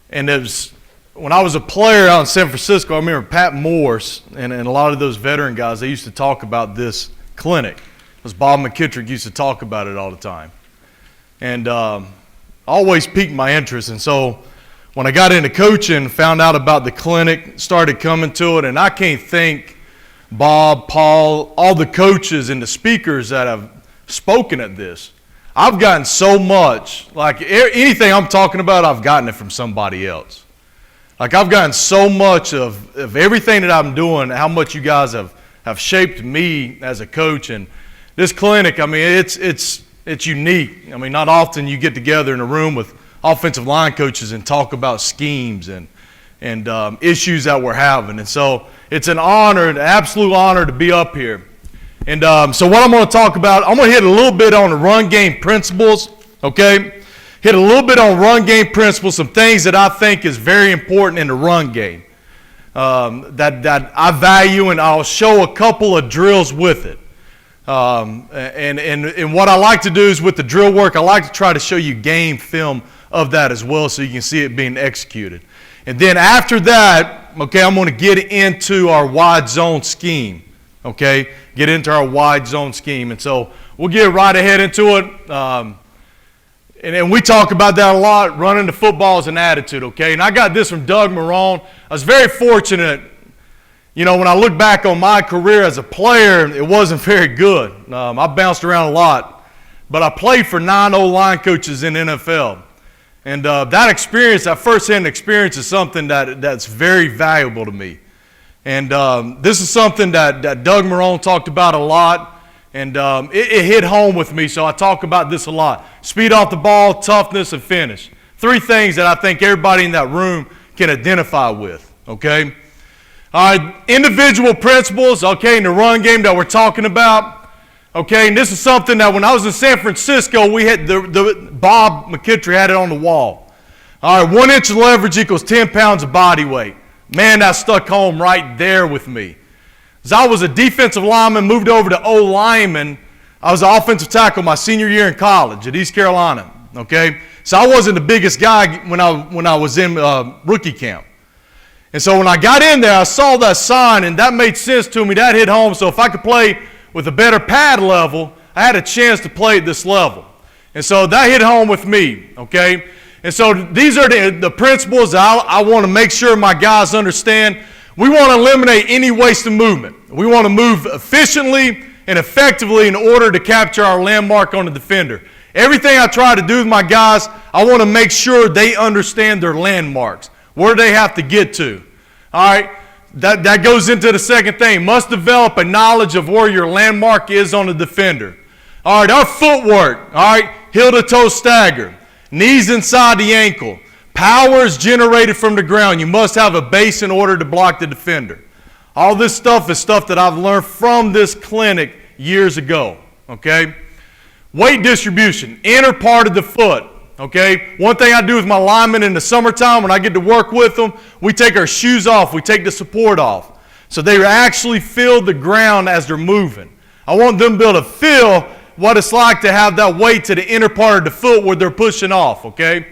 And it was, when I was a player out in San Francisco, I remember Pat Morse and a lot of those veteran guys, they used to talk about this clinic. Because Bob McKittrick used to talk about it all the time. And always piqued my interest. And so when I got into coaching, found out about the clinic, started coming to it, and I can't think Bob, Paul, all the coaches and the speakers that have spoken at this. I've gotten so much, like anything I'm talking about, I've gotten it from somebody else. Like I've gotten so much of everything that I'm doing, how much you guys have shaped me as a coach. And this clinic, I mean, it's unique. I mean, not often you get together in a room with offensive line coaches and talk about schemes and issues that we're having. And so it's an honor, an absolute honor to be up here. And so what I'm going to talk about, I'm going to hit a little bit on the run game principles, okay? Hit a little bit on run game principles, some things that I think is very important in the run game that I value, and I'll show a couple of drills with it. And what I like to do is with the drill work, I like to try to show you game film of that as well so you can see it being executed. And then after that, okay, I'm going to get into our wide zone scheme, okay? Get into our wide zone scheme. And so we'll get right ahead into it. And we talk about that a lot, running the football as an attitude, okay? And I got this from Doug Marrone. I was very fortunate. You know, when I look back on my career as a player, it wasn't very good. I bounced around a lot. But I played for 9 O-line coaches in the NFL. And that experience, that first-hand experience is something that's very valuable to me. And this is something that Doug Marrone talked about a lot. And it hit home with me, so I talk about this a lot. Speed off the ball, toughness, and finish. 3 things that I think everybody in that room can identify with, okay? All right, individual principles, okay, in the run game that we're talking about. Okay, and this is something that when I was in San Francisco, we had Bob McKittrick had it on the wall. All right, 1 inch of leverage equals 10 pounds of body weight. Man, that stuck home right there with me. As I was a defensive lineman, moved over to O-lineman, I was an offensive tackle my senior year in college at East Carolina. Okay, so I wasn't the biggest guy when I was in rookie camp. And so when I got in there, I saw that sign, and that made sense to me. That hit home. So if I could play with a better pad level, I had a chance to play at this level. And so that hit home with me, okay? And so these are the principles that I want to make sure my guys understand. We want to eliminate any waste of movement. We want to move efficiently and effectively in order to capture our landmark on the defender. Everything I try to do with my guys, I want to make sure they understand their landmarks, where they have to get to. All right? That goes into the second thing. Must develop a knowledge of where your landmark is on the defender. All right, our footwork, all right, heel to toe stagger, knees inside the ankle. Power is generated from the ground. You must have a base in order to block the defender. All this stuff is stuff that I've learned from this clinic years ago, okay? Weight distribution, inner part of the foot, okay? One thing I do with my linemen in the summertime when I get to work with them, we take our shoes off, we take the support off. So they actually feel the ground as they're moving. I want them to be able to feel what it's like to have that weight to the inner part of the foot where they're pushing off, okay?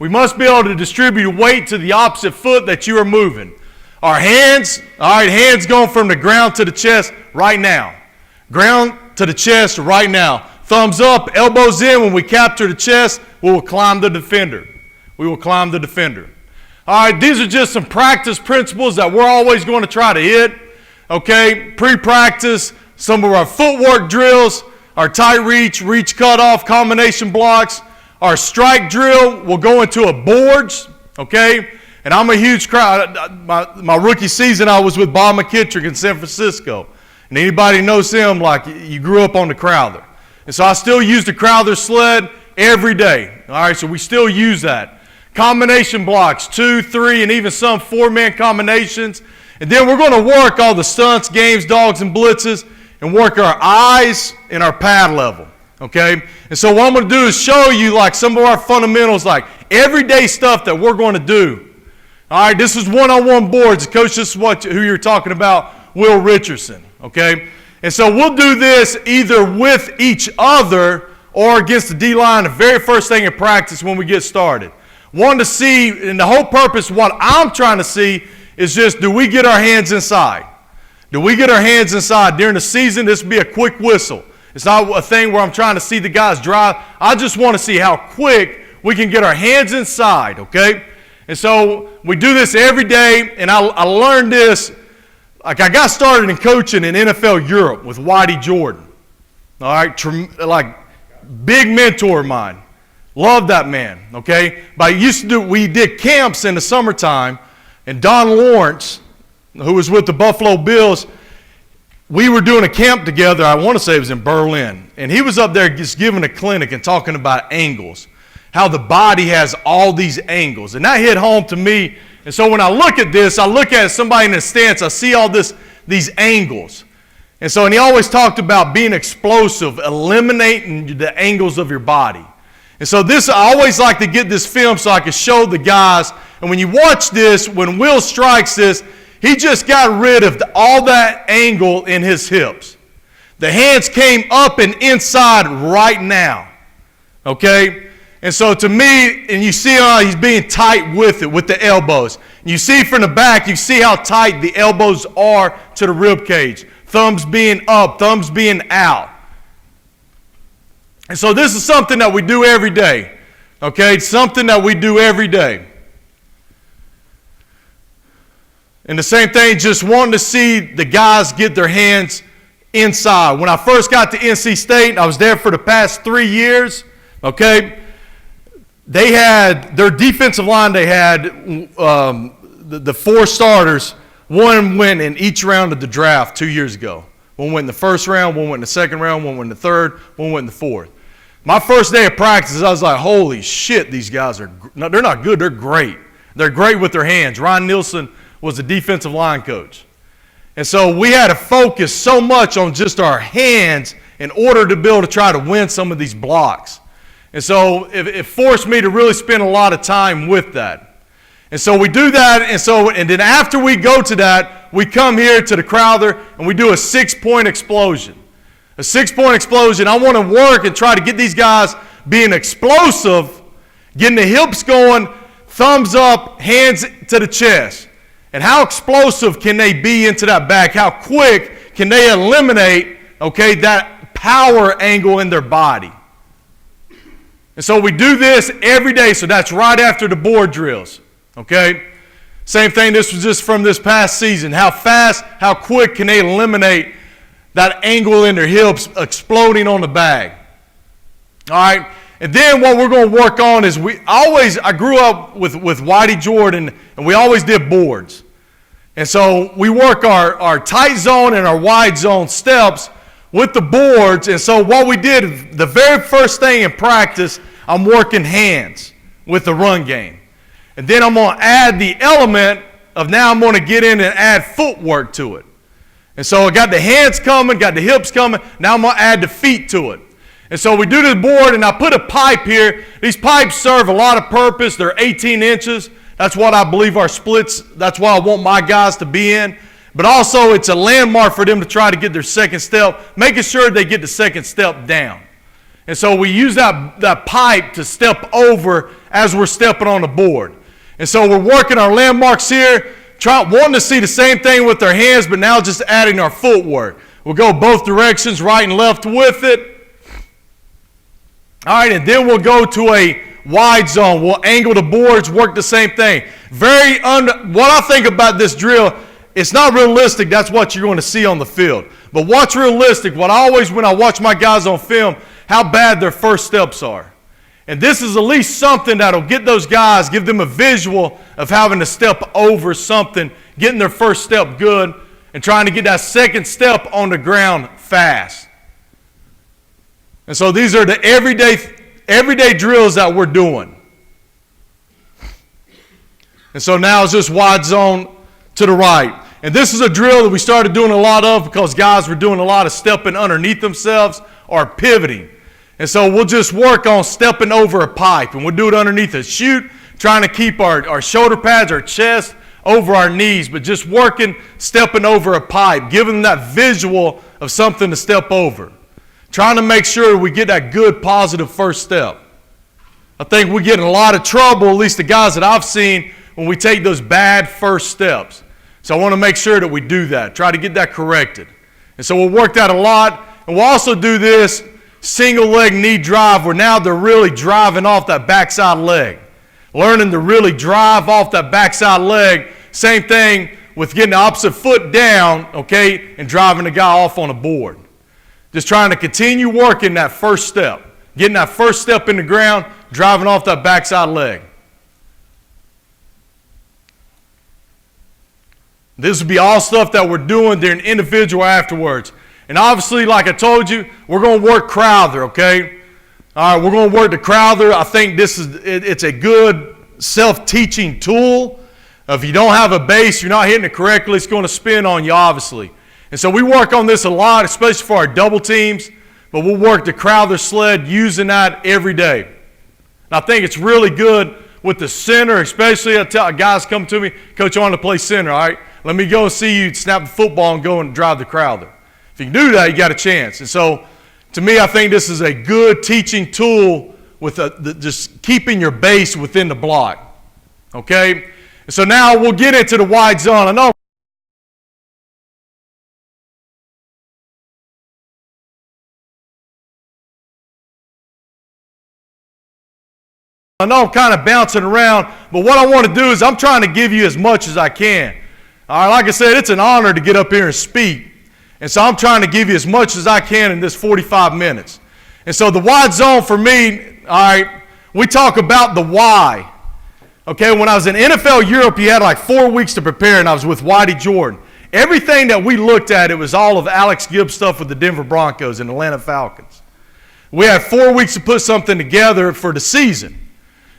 We must be able to distribute weight to the opposite foot that you are moving. Our hands, all right, hands going from the ground to the chest right now. Ground to the chest right now. Thumbs up, elbows in. When we capture the chest, we will climb the defender. We will climb the defender. All right, these are just some practice principles that we're always going to try to hit, okay? Pre-practice, some of our footwork drills, our tight reach, reach cutoff, combination blocks. Our strike drill will go into a boards, okay? And I'm a huge crowd. My rookie season, I was with Bob McKittrick in San Francisco. And anybody knows him, like you grew up on the Crowther. And so I still use the Crowther sled every day. All right, so we still use that. Combination blocks, 2, 3, and even some 4-man combinations. And then we're going to work all the stunts, games, dogs, and blitzes, and work our eyes and our pad level, okay? And so what I'm going to do is show you like some of our fundamentals, like everyday stuff that we're going to do. All right, this is one-on-one boards. Coach, this is who you're talking about, Will Richardson, okay? And so we'll do this either with each other or against the D-line the very first thing in practice when we get started. Want to see, and the whole purpose, what I'm trying to see is just, do we get our hands inside? Do we get our hands inside? During the season, this will be a quick whistle. It's not a thing where I'm trying to see the guys drive. I just want to see how quick we can get our hands inside, okay? And so we do this every day, and I learned this. Like I got started in coaching in NFL Europe with Whitey Jordan. All right, like big mentor of mine. Love that man, okay? But we did camps in the summertime, and Don Lawrence, who was with the Buffalo Bills, we were doing a camp together. I want to say it was in Berlin. And he was up there just giving a clinic and talking about angles, how the body has all these angles. And that hit home to me. And so when I look at this, I look at somebody in a stance, I see all these angles. And so, and he always talked about being explosive, eliminating the angles of your body. And so this, I always like to get this film so I can show the guys. And when you watch this, when Will strikes this, he just got rid of all that angle in his hips. The hands came up and inside right now, okay? And so to me, and you see how he's being tight with it, with the elbows. And you see from the back, you see how tight the elbows are to the rib cage. Thumbs being up, thumbs being out. And so this is something that we do every day, okay? It's something that we do every day. And the same thing, just wanting to see the guys get their hands inside. When I first got to NC State, I was there for the past 3 years, okay? They had, their defensive line, they had the 4 starters. One went in each round of the draft 2 years ago. One went in the first round, one went in the second round, one went in the third, one went in the fourth. My first day of practice, I was like, holy shit, these guys are, no, they're not good, they're great. They're great with their hands. Ryan Nielsen was the defensive line coach. And so we had to focus so much on just our hands in order to be able to try to win some of these blocks. And so it forced me to really spend a lot of time with that. And so we do that, and then after we go to that, we come here to the Crowther and we do a 6-point explosion. A 6-point explosion. I want to work and try to get these guys being explosive, getting the hips going, thumbs up, hands to the chest. And how explosive can they be into that back? How quick can they eliminate okay, that power angle in their body. And so we do this every day, so that's right after the board drills, okay? Same thing, this was just from this past season. How fast, how quick can they eliminate that angle in their hips exploding on the bag? All right, and then what we're going to work on is I grew up with Whitey Jordan, and we always did boards. And so we work our tight zone and our wide zone steps with the boards. And so what we did, the very first thing in practice, I'm working hands with the run game. And then I'm going to add the element of now I'm going to get in and add footwork to it. And so I got the hands coming, got the hips coming. Now I'm going to add the feet to it. And so we do this board, and I put a pipe here. These pipes serve a lot of purpose. They're 18 inches. That's what I believe our splits, that's what I want my guys to be in. But also it's a landmark for them to try to get their second step, making sure they get the second step down. And so we use that pipe to step over as we're stepping on the board. And so we're working our landmarks here, wanting to see the same thing with our hands, but now just adding our footwork. We'll go both directions, right and left with it. All right, and then we'll go to a wide zone. We'll angle the boards, work the same thing. What I think about this drill, it's not realistic. That's what you're going to see on the field. But what's realistic, when I watch my guys on film, how bad their first steps are. And this is at least something that'll get those guys, give them a visual of having to step over something, getting their first step good, and trying to get that second step on the ground fast. And so these are the everyday drills that we're doing. And so now it's just wide zone to the right. And this is a drill that we started doing a lot of because guys were doing a lot of stepping underneath themselves or pivoting. And so we'll just work on stepping over a pipe, and we'll do it underneath a chute, trying to keep our shoulder pads, our chest over our knees, but just working, stepping over a pipe, giving them that visual of something to step over. Trying to make sure we get that good, positive first step. I think we get in a lot of trouble, at least the guys that I've seen, when we take those bad first steps. So I want to make sure that we do that, try to get that corrected. And so we'll work that a lot. And we'll also do this single leg knee drive where now they're really driving off that backside leg. Learning to really drive off that backside leg. Same thing with getting the opposite foot down, okay, and driving the guy off on a board. Just trying to continue working that first step. Getting that first step in the ground, driving off that backside leg. This will be all stuff that we're doing during individual afterwards. And obviously, like I told you, we're going to work Crowther, okay? All right, we're going to work the Crowther. I think it's a good self-teaching tool. If you don't have a base, you're not hitting it correctly, it's going to spin on you, obviously. And so we work on this a lot, especially for our double teams, but we'll work the Crowther sled using that every day. And I think it's really good with the center, especially I tell guys come to me, Coach, I want to play center, all right? Let me go see you snap the football and go and drive the Crowther. If you can do that, you got a chance. And so, to me, I think this is a good teaching tool with just keeping your base within the block. Okay? And so now we'll get into the wide zone. I know I'm kind of bouncing around, but what I want to do is I'm trying to give you as much as I can. All right, like I said, it's an honor to get up here and speak. And so I'm trying to give you as much as I can in this 45 minutes. And so the wide zone for me, all right, we talk about the why. Okay, when I was in NFL Europe, you had like 4 weeks to prepare, and I was with Whitey Jordan. Everything that we looked at, it was all of Alex Gibbs stuff with the Denver Broncos and Atlanta Falcons. We had 4 weeks to put something together for the season.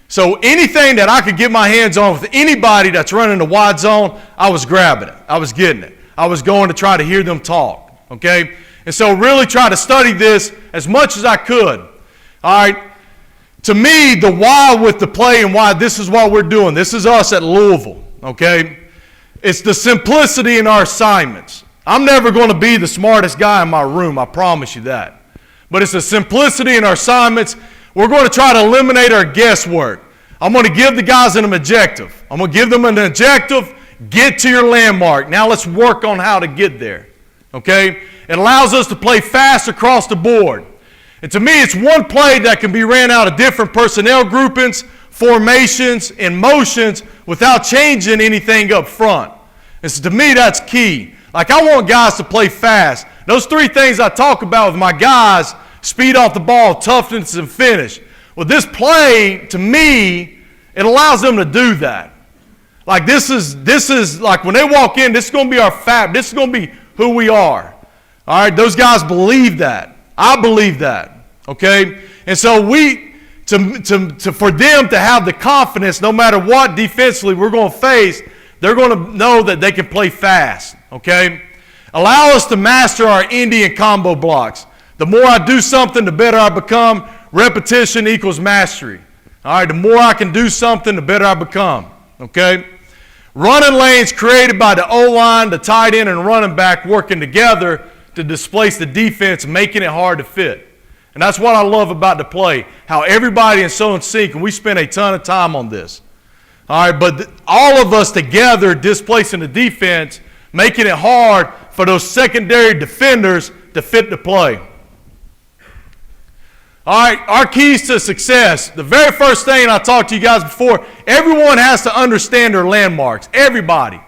So anything that I could get my hands on with anybody that's running the wide zone, I was grabbing it. I was getting it. I was going to try to hear them talk, okay? And so really try to study this as much as I could, all right? To me, the why with the play and why this is what we're doing, this is us at Louisville, okay? It's the simplicity in our assignments. I'm never going to be the smartest guy in my room, I promise you that. But it's the simplicity in our assignments. We're going to try to eliminate our guesswork. I'm going to give the guys an objective. I'm going to give them an objective. Get to your landmark. Now let's work on how to get there. Okay? It allows us to play fast across the board. And to me, it's one play that can be ran out of different personnel groupings, formations, and motions without changing anything up front. And so to me, that's key. Like, I want guys to play fast. Those three things I talk about with my guys, speed off the ball, toughness, and finish. Well, this play, to me, it allows them to do that. Like, this is like when they walk in, this is going to be our fab. This is going to be who we are. All right, those guys believe that. I believe that. Okay? And so for them to have the confidence, no matter what defensively we're going to face, they're going to know that they can play fast. Okay? Allow us to master our Indian combo blocks. The more I do something, the better I become. Repetition equals mastery. All right, the more I can do something, the better I become. Okay? Running lanes created by the O-line, the tight end, and running back working together to displace the defense, making it hard to fit. And that's what I love about the play, how everybody is so in sync, and we spend a ton of time on this. All right, but all of us together displacing the defense, making it hard for those secondary defenders to fit the play. All right, our keys to success. The very first thing I talked to you guys before, everyone has to understand their landmarks. Everybody.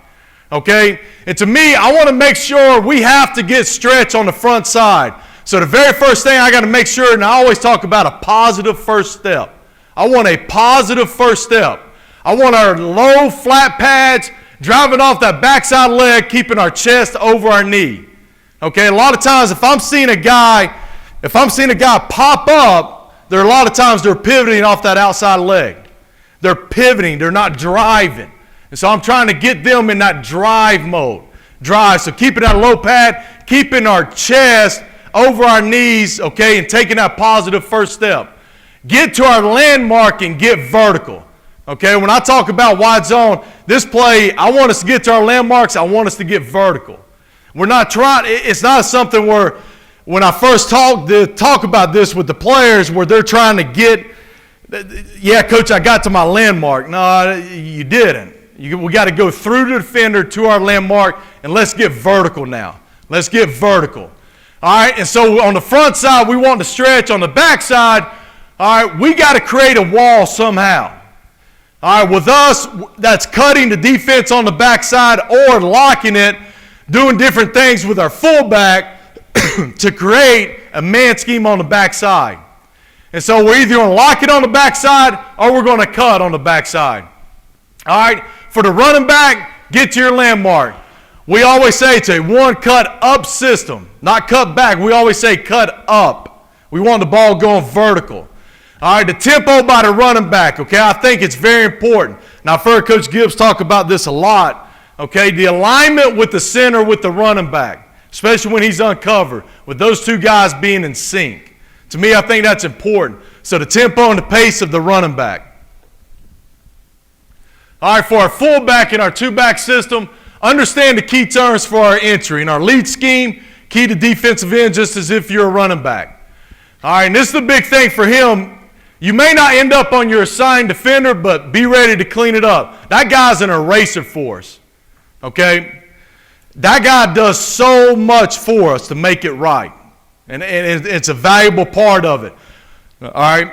Okay? And to me, I want to make sure we have to get stretch on the front side. So the very first thing I got to make sure, and I always talk about a positive first step. I want a positive first step. I want our low flat pads driving off that backside leg, keeping our chest over our knee. Okay? A lot of times if I'm seeing a guy pop up, there are a lot of times they're pivoting off that outside leg. They're pivoting. They're not driving. And so I'm trying to get them in that drive mode. Drive. So keeping that low pad, keeping our chest over our knees, okay, and taking that positive first step. Get to our landmark and get vertical. Okay, when I talk about wide zone, this play, I want us to get to our landmarks. I want us to get vertical. We're not trying, it's not something where when I first talk about this with the players where they're trying to get, yeah, coach, I got to my landmark. No, you didn't. We got to go through the defender to our landmark, and let's get vertical now. Let's get vertical. All right, and so on the front side, we want to stretch. On the back side, all right, we got to create a wall somehow. All right, with us, that's cutting the defense on the backside or locking it, doing different things with our fullback to create a man scheme on the backside. And so we're either going to lock it on the backside or we're going to cut on the backside. All right, for the running back, get to your landmark. We always say it's a one cut up system, not cut back. We always say cut up. We want the ball going vertical. All right, the tempo by the running back, okay, I think it's very important. Now, I've heard Coach Gibbs talk about this a lot, okay, the alignment with the center with the running back, especially when he's uncovered, with those two guys being in sync. To me, I think that's important. So the tempo and the pace of the running back. All right, for our fullback in our two-back system, understand the key terms for our entry. In our lead scheme, key to defensive end just as if you're a running back. All right, and this is the big thing for him. You may not end up on your assigned defender, but be ready to clean it up. That guy's an eraser for us, okay? That guy does so much for us to make it right, and it's a valuable part of it. All right,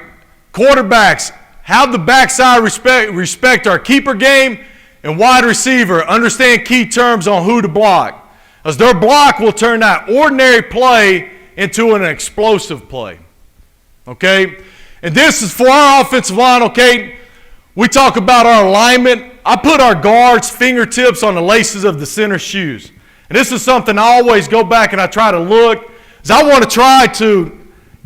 quarterbacks, have the backside respect our keeper game, and wide receiver, understand key terms on who to block, as their block will turn that ordinary play into an explosive play, okay? And this is for our offensive line, okay? We talk about our alignment. I put our guards' fingertips on the laces of the center shoes. And this is something I always go back and I try to look, is I want to try to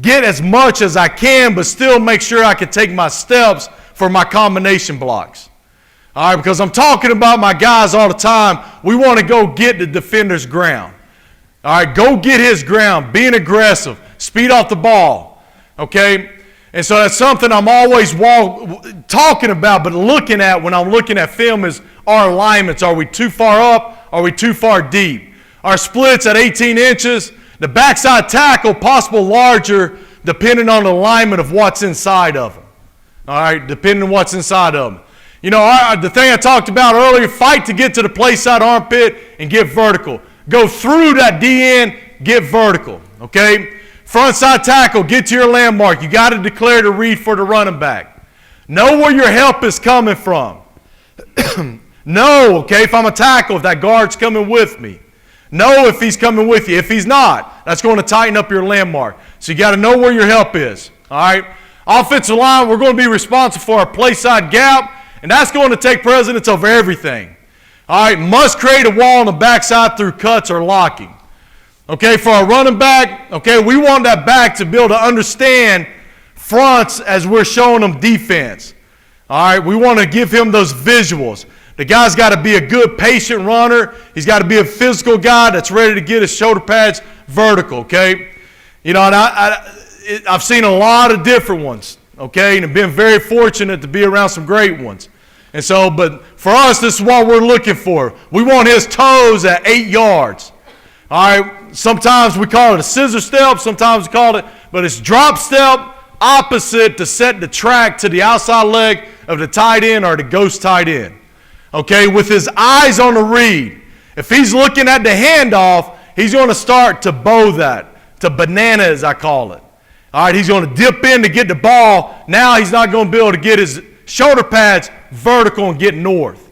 get as much as I can, but still make sure I can take my steps for my combination blocks. All right, because I'm talking about my guys all the time. We want to go get the defender's ground. All right, go get his ground, being aggressive, speed off the ball, okay? And so that's something I'm always talking about, but looking at when I'm looking at film is our alignments. Are we too far up? Are we too far deep? Our splits at 18 inches, the backside tackle possible larger depending on the alignment of what's inside of them. All right, depending on what's inside of them. You know, the thing I talked about earlier, fight to get to the play side armpit and get vertical. go through that DN, get vertical, okay? Front side tackle, get to your landmark. You got to declare the read for the running back. Know where your help is coming from. Know, okay, if I'm a tackle, if that guard's coming with me. Know if he's coming with you. If he's not, that's going to tighten up your landmark. So you got to know where your help is, all right? Offensive line, we're going to be responsible for our play side gap, and that's going to take precedence over everything. All right, must create a wall on the backside through cuts or locking. Okay, for our running back, okay, we want that back to be able to understand fronts as we're showing them defense. All right, we want to give him those visuals. The guy's got to be a good patient runner. He's got to be a physical guy that's ready to get his shoulder pads vertical, okay? You know, and I've seen a lot of different ones, okay, and have been very fortunate to be around some great ones. And so, but for us, this is what we're looking for. We want his toes at 8 yards. All right, sometimes we call it a scissor step, sometimes we call it, but it's drop step opposite to set the track to the outside leg of the tight end or the ghost tight end. Okay, with his eyes on the read. If he's looking at the handoff, he's going to start to bow that, to banana as I call it. All right, he's going to dip in to get the ball. Now he's not going to be able to get his shoulder pads vertical and get north.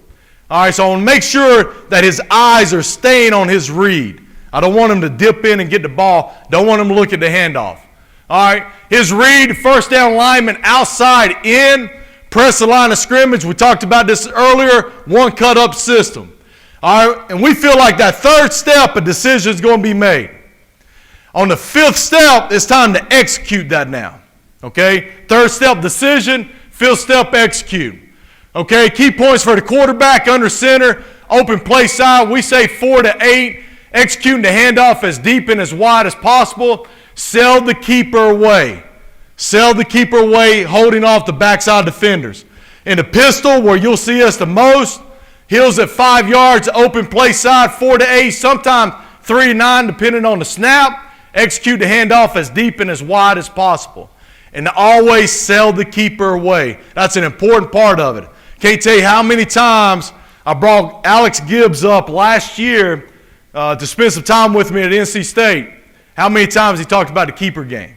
All right, so I want to make sure that his eyes are staying on his read. I don't want him to dip in and get the ball. Don't want him to look at the handoff. All right, his read, first down lineman outside in, press the line of scrimmage. We talked about this earlier, one cut up system. All right, and we feel like that third step, a decision is going to be made. On the fifth step, it's time to execute that now. Okay, third step, decision. Fifth step, execute. Okay, key points for the quarterback under center, open play side. We say 4 to 8. Executing the handoff as deep and as wide as possible. Sell the keeper away. Sell the keeper away, holding off the backside defenders. In the pistol, where you'll see us the most, heels at 5 yards, open play side, 4 to 8, sometimes 3 to 9, depending on the snap. Execute the handoff as deep and as wide as possible. And always sell the keeper away. That's an important part of it. Can't tell you how many times I brought Alex Gibbs up last year to spend some time with me at NC State. How many times he talked about the keeper game?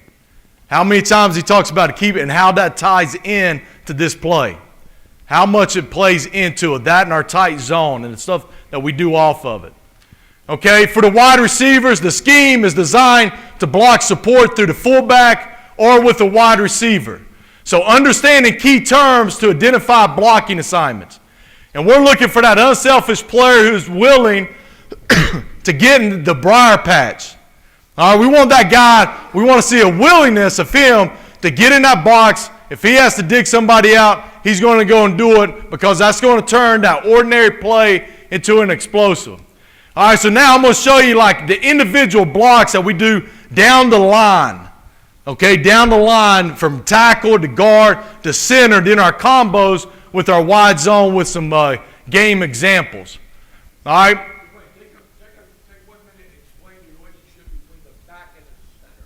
How many times he talks about the keeper and how that ties in to this play? How much it plays into it, that and our tight zone and the stuff that we do off of it. Okay, for the wide receivers, the scheme is designed to block support through the fullback or with a wide receiver. So understanding key terms to identify blocking assignments. And we're looking for that unselfish player who's willing to get in the briar patch. All right, we want that guy, we want to see a willingness of him to get in that box. If he has to dig somebody out, he's going to go and do it because that's going to turn that ordinary play into an explosive. All right, so now I'm going to show you like the individual blocks that we do down the line. Okay, down the line from tackle to guard to center, then our combos with our wide zone with some game examples. All right. Take 1 minute and explain the relationship between the back and the center.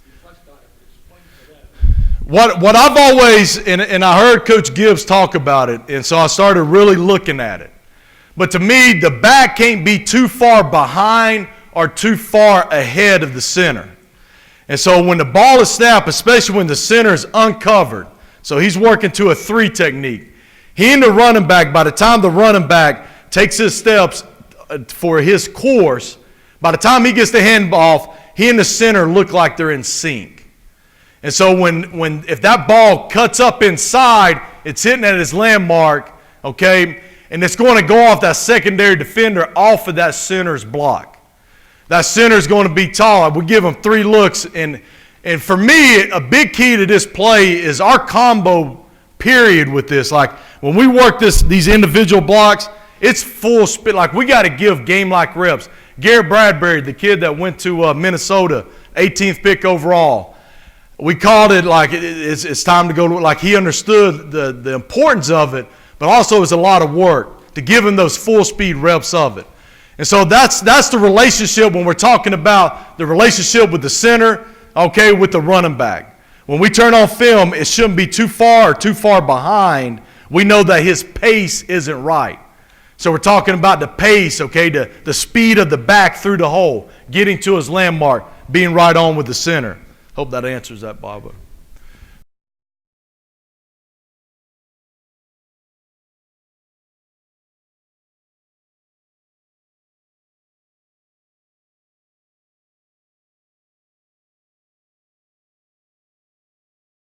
You touched on it, but explain to them. What I've always, and I heard Coach Gibbs talk about it, and so I started really looking at it. But to me, the back can't be too far behind or too far ahead of the center. And so when the ball is snapped, especially when the center is uncovered, so he's working to a 3 technique. He and the running back, by the time the running back takes his steps for his course, by the time he gets the handoff, he and the center look like they're in sync. And so if that ball cuts up inside, it's hitting at his landmark, okay, and it's going to go off that secondary defender off of that center's block. That center is going to be tall. We give them 3 looks. And for me, a big key to this play is our combo period with this. Like when we work these individual blocks, it's full speed. Like we got to give game-like reps. Garrett Bradbury, the kid that went to Minnesota, 18th pick overall, we called it like it's time to go. Like he understood the importance of it, but also it's a lot of work to give him those full speed reps of it. And so that's the relationship when we're talking about the relationship with the center, okay, with the running back. When we turn on film, it shouldn't be too far or too far behind. We know that his pace isn't right. So we're talking about the pace, okay, the speed of the back through the hole, getting to his landmark, being right on with the center. Hope that answers that, Bob.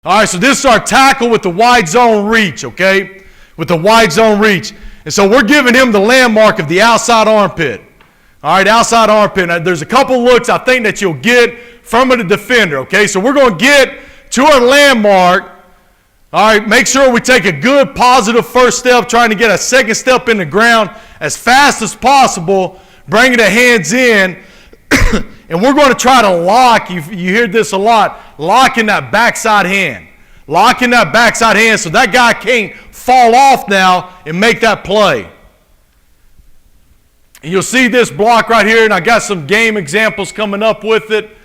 All right, so this is our tackle with the wide zone reach, okay? With the wide zone reach. And so we're giving him the landmark of the outside armpit. All right, outside armpit. Now, there's a couple looks I think that you'll get from the defender, okay? So we're going to get to our landmark. All right, make sure we take a good positive first step, trying to get a second step in the ground as fast as possible, bringing the hands in. And we're going to try to lock, you hear this a lot, locking that backside hand. Locking that backside hand so that guy can't fall off now and make that play. And you'll see this block right here, and I got some game examples coming up with it.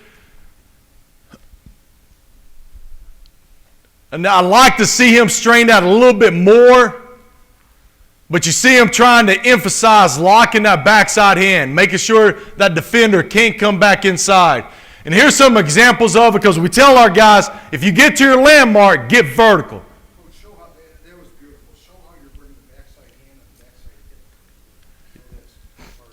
And I like to see him strain out a little bit more. But you see him trying to emphasize locking that backside hand, making sure that defender can't come back inside. And here's some examples of it, because we tell our guys, if you get to your landmark, get vertical. Show how that was beautiful. Show how you're bringing the backside hand and the backside hip. That's part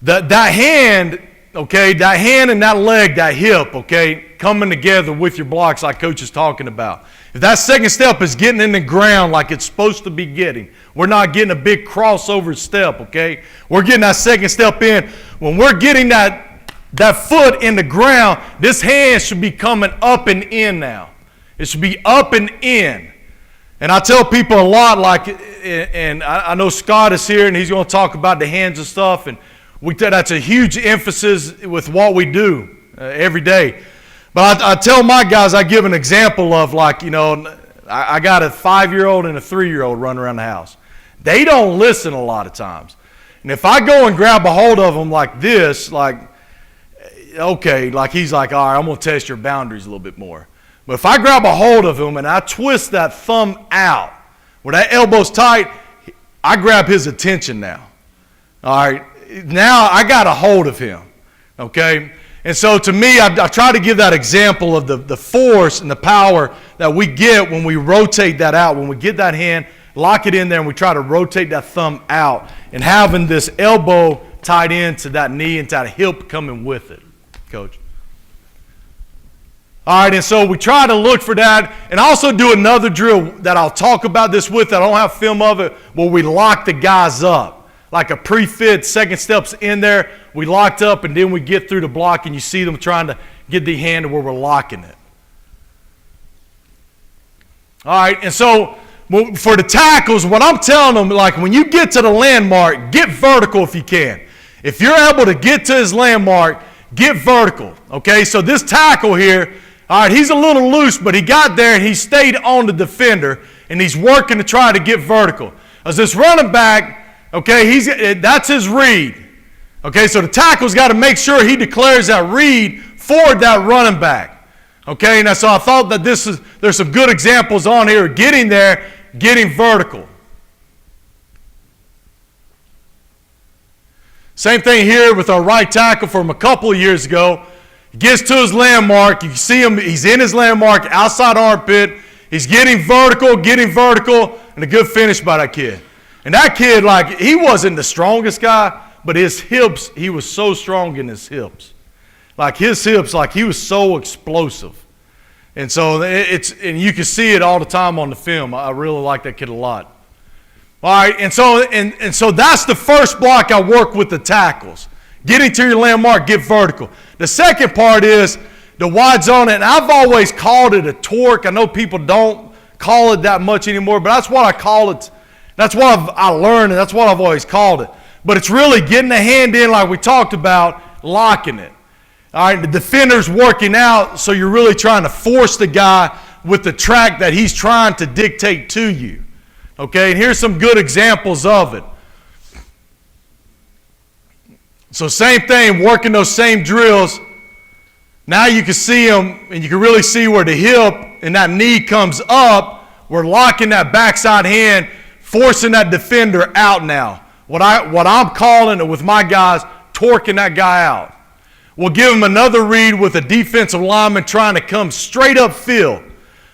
of That hand, okay, that hand and that leg, that hip, okay, coming together with your blocks like Coach is talking about. If that second step is getting in the ground like it's supposed to be getting, we're not getting a big crossover step, okay? We're getting that second step in. When we're getting that foot in the ground, this hand should be coming up and in now. It should be up and in. And I tell people a lot, like, and I know Scott is here and he's going to talk about the hands and stuff, and that's a huge emphasis with what we do every day. But I tell my guys, I give an example of, like, you know, I got a 5-year-old and a 3-year-old running around the house. They don't listen a lot of times. And if I go and grab a hold of them like this, like, okay, like he's like, all right, I'm going to test your boundaries a little bit more. But if I grab a hold of him and I twist that thumb out, where that elbow's tight, I grab his attention now. All right, now I got a hold of him, okay? And so to me, I try to give that example of the force and the power that we get when we rotate that out, when we get that hand, lock it in there, and we try to rotate that thumb out, and having this elbow tied into that knee and that hip coming with it, Coach. All right, and so we try to look for that, and also do another drill that I'll talk about this with. I don't have film of it, where we lock the guys up. Like a pre-fit, second steps in there, we locked up, and then we get through the block, and you see them trying to get the hand to where we're locking it. All right, and so for the tackles, what I'm telling them, like, when you get to the landmark, get vertical if you can. If you're able to get to his landmark, get vertical, okay? So this tackle here, all right, he's a little loose, but he got there, and he stayed on the defender, and he's working to try to get vertical. As this running back, okay, that's his read. Okay, so the tackle's got to make sure he declares that read for that running back. Okay, and so I thought that there's some good examples on here, getting there, getting vertical. Same thing here with our right tackle from a couple of years ago. He gets to his landmark. You can see him, he's in his landmark, outside armpit. He's getting vertical, and a good finish by that kid. And that kid, like, he wasn't the strongest guy, but his hips, he was so strong in his hips. Like, his hips, like, he was so explosive. And so and you can see it all the time on the film. I really like that kid a lot. All right, and so that's the first block I work with the tackles. Getting to your landmark, get vertical. The second part is the wide zone, and I've always called it a torque. I know people don't call it that much anymore, but that's what I call it. That's what I learned, and that's what I've always called it. But it's really getting the hand in like we talked about, locking it. All right, the defender's working out, so you're really trying to force the guy with the track that he's trying to dictate to you. Okay, and here's some good examples of it. So same thing, working those same drills. Now you can see him, and you can really see where the hip and that knee comes up. We're locking that backside hand forcing that defender out now. What I'm calling it with my guys, torquing that guy out. We'll give him another read with a defensive lineman trying to come straight up field,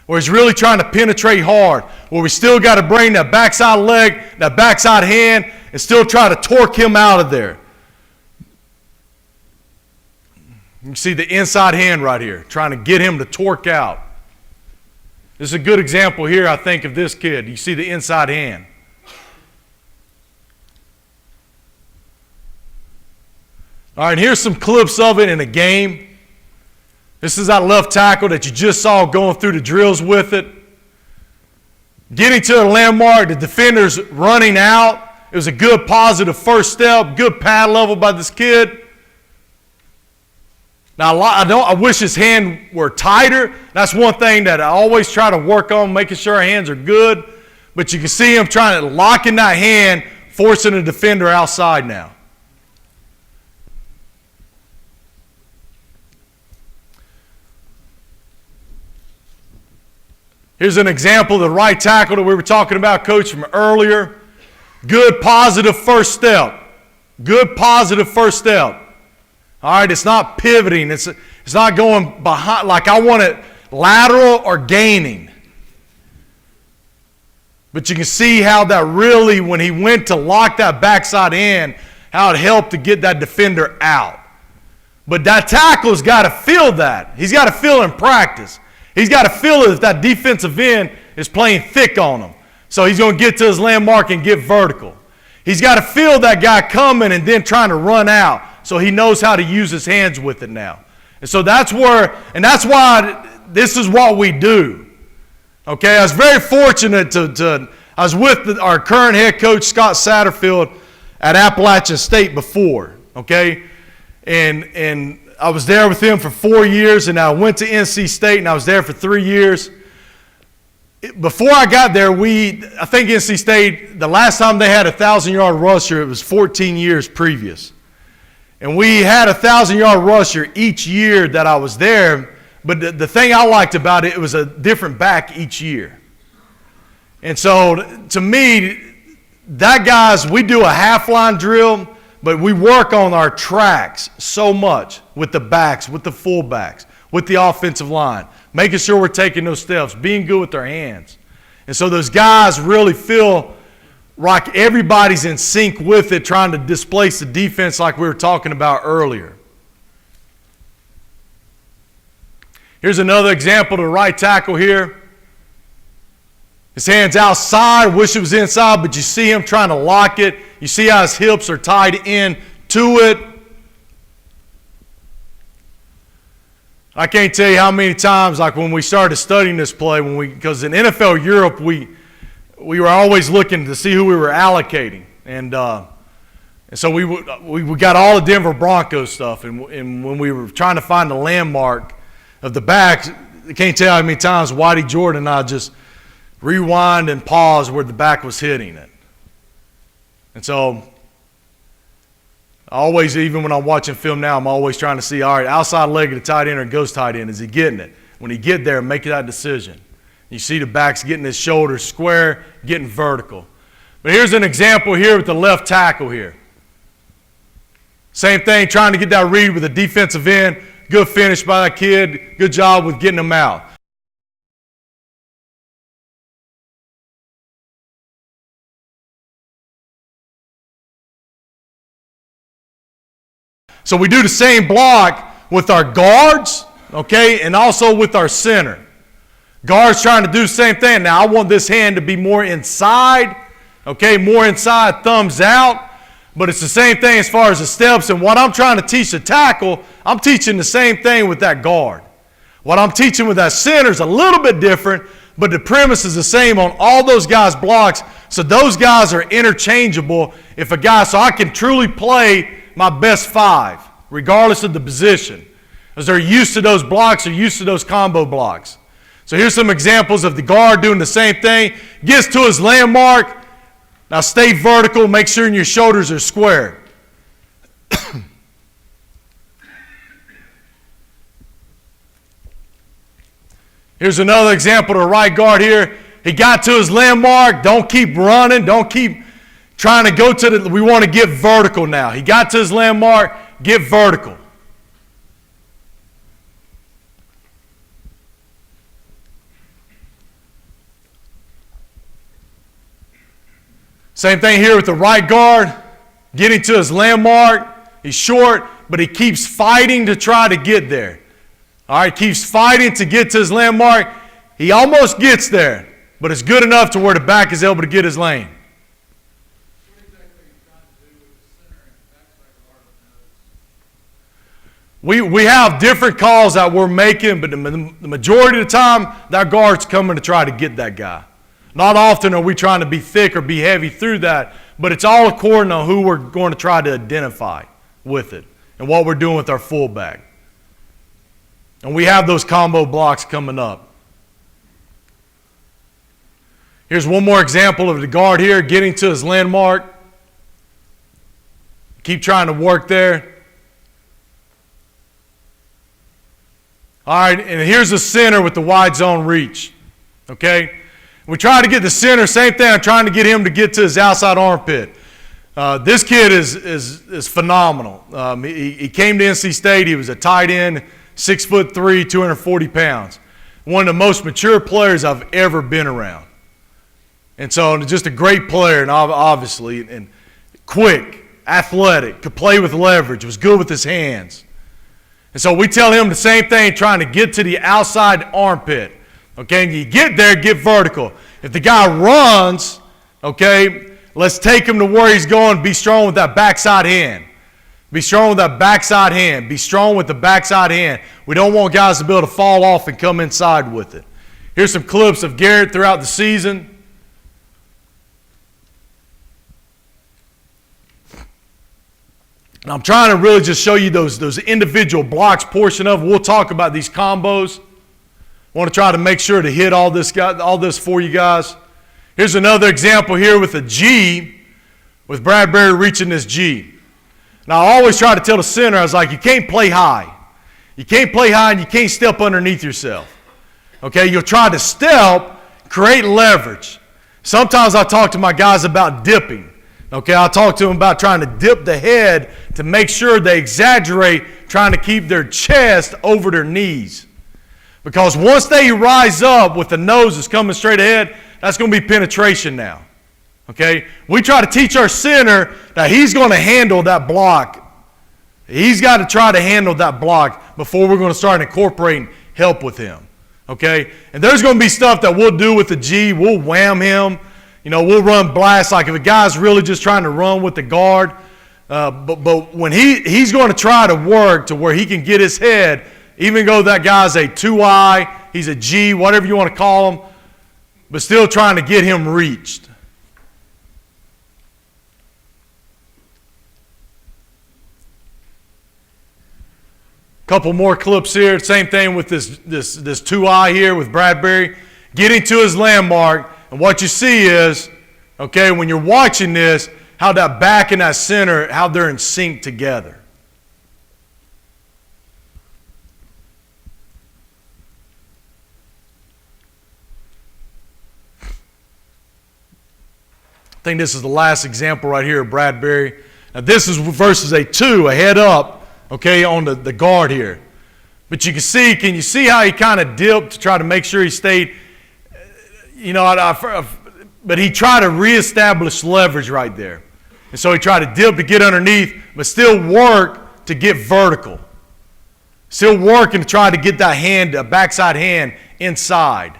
where he's really trying to penetrate hard, where we still got to bring that backside leg, that backside hand, and still try to torque him out of there. You see the inside hand right here, trying to get him to torque out. This is a good example here, I think, of this kid. You see the inside hand. All right, here's some clips of it in a game. This is that left tackle that you just saw going through the drills with it. Getting to the landmark, the defender's running out. It was a good positive first step, good pad level by this kid. Now, I wish his hand were tighter. That's one thing that I always try to work on, making sure our hands are good. But you can see him trying to lock in that hand, forcing the defender outside now. Here's an example of the right tackle that we were talking about, Coach, from earlier. Good positive first step. Good positive first step. All right, it's not pivoting. It's not going behind, like I want it lateral or gaining. But you can see how that really, when he went to lock that backside in, how it helped to get that defender out. But that tackle's got to feel that. He's got to feel in practice. He's got to feel it if that defensive end is playing thick on him. So he's going to get to his landmark and get vertical. He's got to feel that guy coming and then trying to run out, so he knows how to use his hands with it now. And so that's why this is what we do. Okay, I was very fortunate I was with our current head coach, Scott Satterfield, at Appalachian State before, okay? And I was there with him for 4 years, and I went to NC State, and I was there for 3 years. Before I got there, I think NC State, the last time they had a 1,000-yard rusher, it was 14 years previous. And we had a 1,000-yard rusher each year that I was there, but the thing I liked about it, it was a different back each year. And so, to me, we do a half-line drill, but we work on our tracks so much with the backs, with the fullbacks, with the offensive line, making sure we're taking those steps, being good with our hands. And so those guys really feel like everybody's in sync with it, trying to displace the defense like we were talking about earlier. Here's another example of the right tackle here. His hand's outside, wish it was inside, but you see him trying to lock it. You see how his hips are tied in to it. I can't tell you how many times, like when we started studying this play, because in NFL Europe, we were always looking to see who we were allocating. And so we got all the Denver Broncos stuff, and when we were trying to find the landmark of the backs, I can't tell you how many times Whitey Jordan and I just rewind and pause where the back was hitting it. And so always, even when I'm watching film now, I'm always trying to see, all right, outside leg of the tight end or ghost tight end, is he getting it? When he get there, make that decision. You see the backs getting his shoulders square, getting vertical. But here's an example here with the left tackle here. Same thing, trying to get that read with the defensive end. Good finish by that kid. Good job with getting him out. So we do the same block with our guards, okay, and also with our center. Guards trying to do the same thing. Now I want this hand to be more inside, okay, more inside, thumbs out. But it's the same thing as far as the steps. And what I'm trying to teach the tackle, I'm teaching the same thing with that guard. What I'm teaching with that center is a little bit different, but the premise is the same on all those guys' blocks. So those guys are interchangeable so I can truly play my best five, regardless of the position. Because they're used to those blocks, they're used to those combo blocks. So here's some examples of the guard doing the same thing. Gets to his landmark. Now stay vertical, make sure your shoulders are square. Here's another example of the right guard here. He got to his landmark. Don't keep running. Don't keep trying to go to the, we want to get vertical now. He got to his landmark. Get vertical. Same thing here with the right guard. Getting to his landmark. He's short, but he keeps fighting to try to get there. All right, keeps fighting to get to his landmark. He almost gets there, but it's good enough to where the back is able to get his lane. We have different calls that we're making, but the majority of the time, that guard's coming to try to get that guy. Not often are we trying to be thick or be heavy through that, but it's all according to who we're going to try to identify with it and what we're doing with our fullback. And we have those combo blocks coming up. Here's one more example of the guard here getting to his landmark. Keep trying to work there. All right, and here's the center with the wide zone reach. Okay? We try to get the center, same thing, I'm trying to get him to get to his outside armpit. This kid is phenomenal. He came to NC State, he was a tight end, 6'3", 240 pounds. One of the most mature players I've ever been around. And so just a great player, and obviously, and quick, athletic, could play with leverage, was good with his hands. And so we tell him the same thing, trying to get to the outside armpit. Okay, and you get there, get vertical. If the guy runs, okay, let's take him to where he's going. Be strong with that backside hand. Be strong with that backside hand. Be strong with the backside hand. We don't want guys to be able to fall off and come inside with it. Here's some clips of Garrett throughout the season. And I'm trying to really just show you those individual blocks portion of it. We'll talk about these combos. I want to try to make sure to hit all this for you guys. Here's another example here with a G, with Bradbury reaching this G. Now, I always try to tell the center, I was like, you can't play high. You can't play high and you can't step underneath yourself. Okay, you'll try to step, create leverage. Sometimes I talk to my guys about dipping. Okay, I'll talk to them about trying to dip the head to make sure they exaggerate, trying to keep their chest over their knees. Because once they rise up with the nose that's coming straight ahead, that's going to be penetration now. Okay? We try to teach our center that he's going to handle that block. He's got to try to handle that block before we're going to start incorporating help with him. Okay? And there's going to be stuff that we'll do with the G. We'll wham him. You know, we'll run blast. Like if a guy's really just trying to run with the guard, but when he's going to try to work to where he can get his head, even though that guy's a 2I, he's a G, whatever you want to call him, but still trying to get him reached. Couple more clips here. Same thing with this 2I here with Bradbury. Getting to his landmark, and what you see is, okay, when you're watching this, how that back and that center, how they're in sync together. I think this is the last example right here of Bradbury. Now this is versus a 2, a head up, okay, on the guard here. But you can you see how he kind of dipped to try to make sure he stayed, you know, but he tried to reestablish leverage right there. And so he tried to dip to get underneath, but still work to get vertical. Still working to try to get that hand, a backside hand, inside.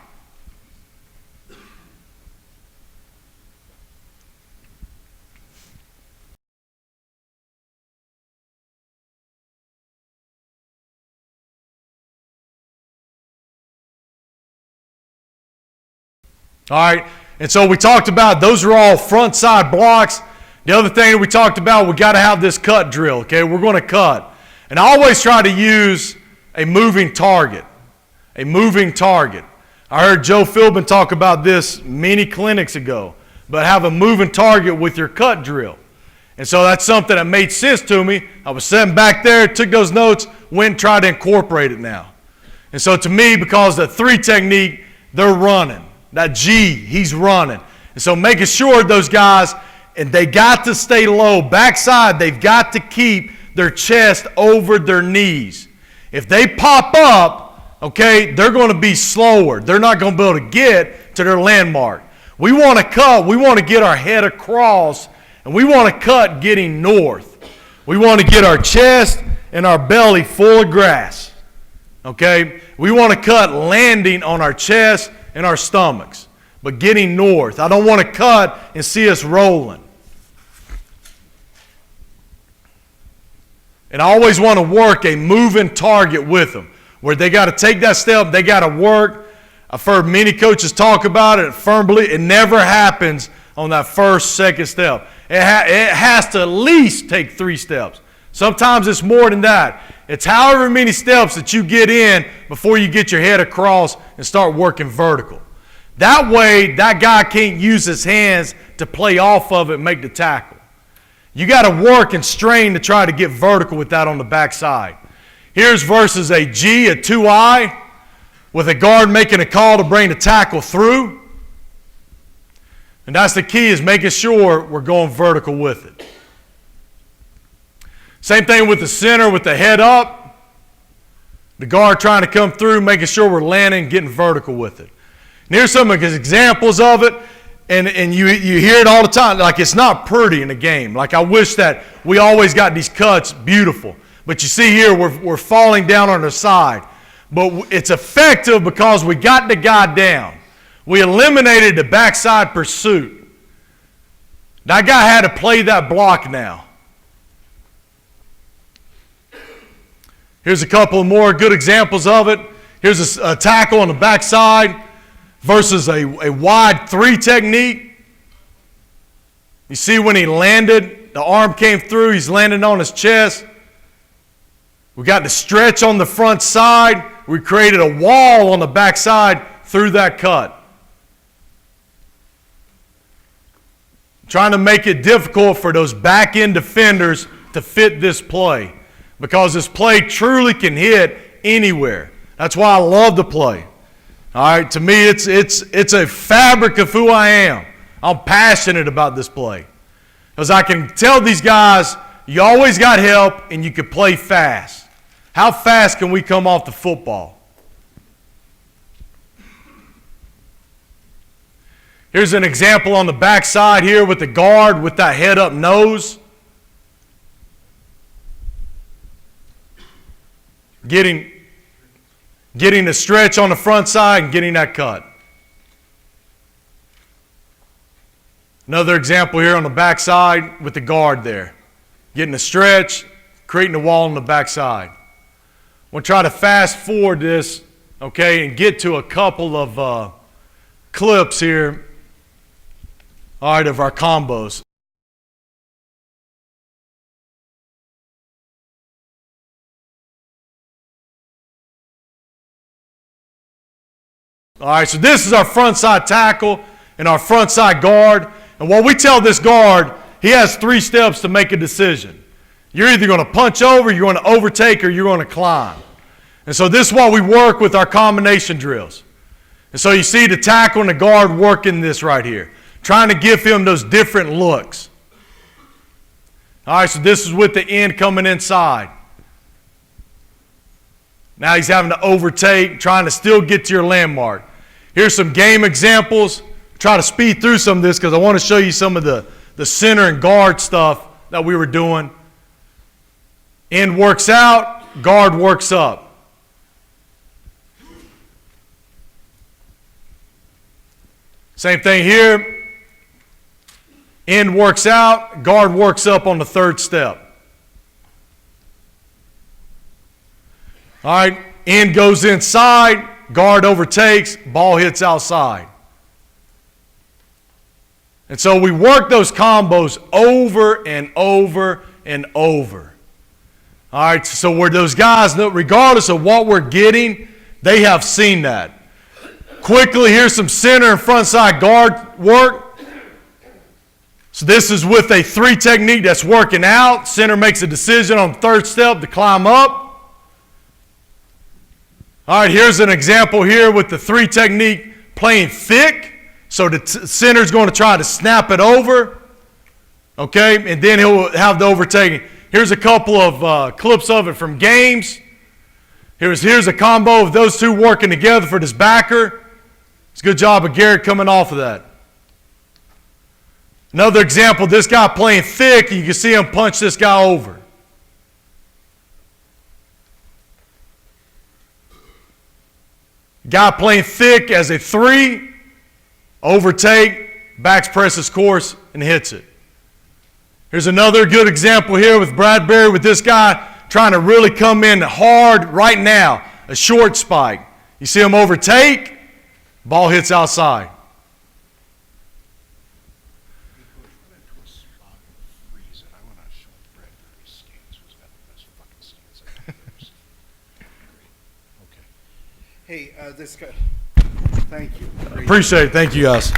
All right, and so we talked about those are all front side blocks. The other thing that we talked about, we got to have this cut drill, okay? We're going to cut. And I always try to use a moving target. A moving target. I heard Joe Philbin talk about this many clinics ago, but have a moving target with your cut drill. And so that's something that made sense to me. I was sitting back there, took those notes, went and tried to incorporate it now. And so to me, because the 3 technique, they're running. That G, he's running. And so making sure those guys, and they got to stay low. Backside, they've got to keep their chest over their knees. If they pop up, okay, they're going to be slower. They're not going to be able to get to their landmark. We want to cut. We want to get our head across, and we want to cut getting north. We want to get our chest and our belly full of grass, okay? We want to cut landing on our chest and our stomachs, but getting north. I don't want to cut and see us rolling. And I always want to work a moving target with them, where they got to take that step, they got to work. I've heard many coaches talk about it. Firmly, it never happens on that first, second step. It has to at least take 3 steps. Sometimes it's more than that. It's however many steps that you get in before you get your head across and start working vertical. That way, that guy can't use his hands to play off of it and make the tackle. You got to work and strain to try to get vertical with that on the backside. Here's versus a G, a 2I, with a guard making a call to bring the tackle through. And that's the key, is making sure we're going vertical with it. Same thing with the center with the head up. The guard trying to come through, making sure we're landing, getting vertical with it. And here's some examples of it. And you hear it all the time. Like, it's not pretty in the game. Like, I wish that we always got these cuts beautiful. But you see here, we're falling down on the side. But it's effective because we got the guy down. We eliminated the backside pursuit. That guy had to play that block now. Here's a couple more good examples of it. Here's a tackle on the backside versus a wide 3 technique. You see when he landed, the arm came through, he's landing on his chest. We got the stretch on the front side. We created a wall on the backside through that cut. Trying to make it difficult for those back end defenders to fit this play, because this play truly can hit anywhere. That's why I love the play. All right, to me, it's a fabric of who I am. I'm passionate about this play, because I can tell these guys, you always got help and you can play fast. How fast can we come off the football? Here's an example on the backside here with the guard with that head up nose. Getting the stretch on the front side and getting that cut. Another example here on the backside with the guard there. Getting the stretch, creating a wall on the backside. We'll try to fast forward this, okay, and get to a couple of clips here, all right, of our combos. All right, so this is our front side tackle and our front side guard. And what we tell this guard, he has 3 steps to make a decision. You're either going to punch over, you're going to overtake, or you're going to climb. And so this is what we work with our combination drills. And so you see the tackle and the guard working this right here, trying to give him those different looks. All right, so this is with the end coming inside. Now he's having to overtake, trying to still get to your landmark. Here's some game examples. Try to speed through some of this because I want to show you some of the center and guard stuff that we were doing. End works out, guard works up. Same thing here. End works out, guard works up on the 3rd step. All right, end goes inside, guard overtakes, ball hits outside. And so we work those combos over and over and over. All right, so where those guys, regardless of what we're getting, they have seen that. Quickly, here's some center and front side guard work. So this is with a 3 technique that's working out. Center makes a decision on the 3rd step to climb up. All right, here's an example here with the 3 technique playing thick, so the center's going to try to snap it over, okay, and then he'll have the overtaking. Here's a couple of clips of it from games. Here's a combo of those two working together for this backer. It's a good job of Garrett coming off of that. Another example, this guy playing thick, you can see him punch this guy over. Guy playing thick as a 3, overtake, backs presses course, and hits it. Here's another good example here with Bradbury with this guy trying to really come in hard right now, a short spike. You see him overtake, ball hits outside. Hey, this guy, thank you. Appreciate it. Thank you, guys.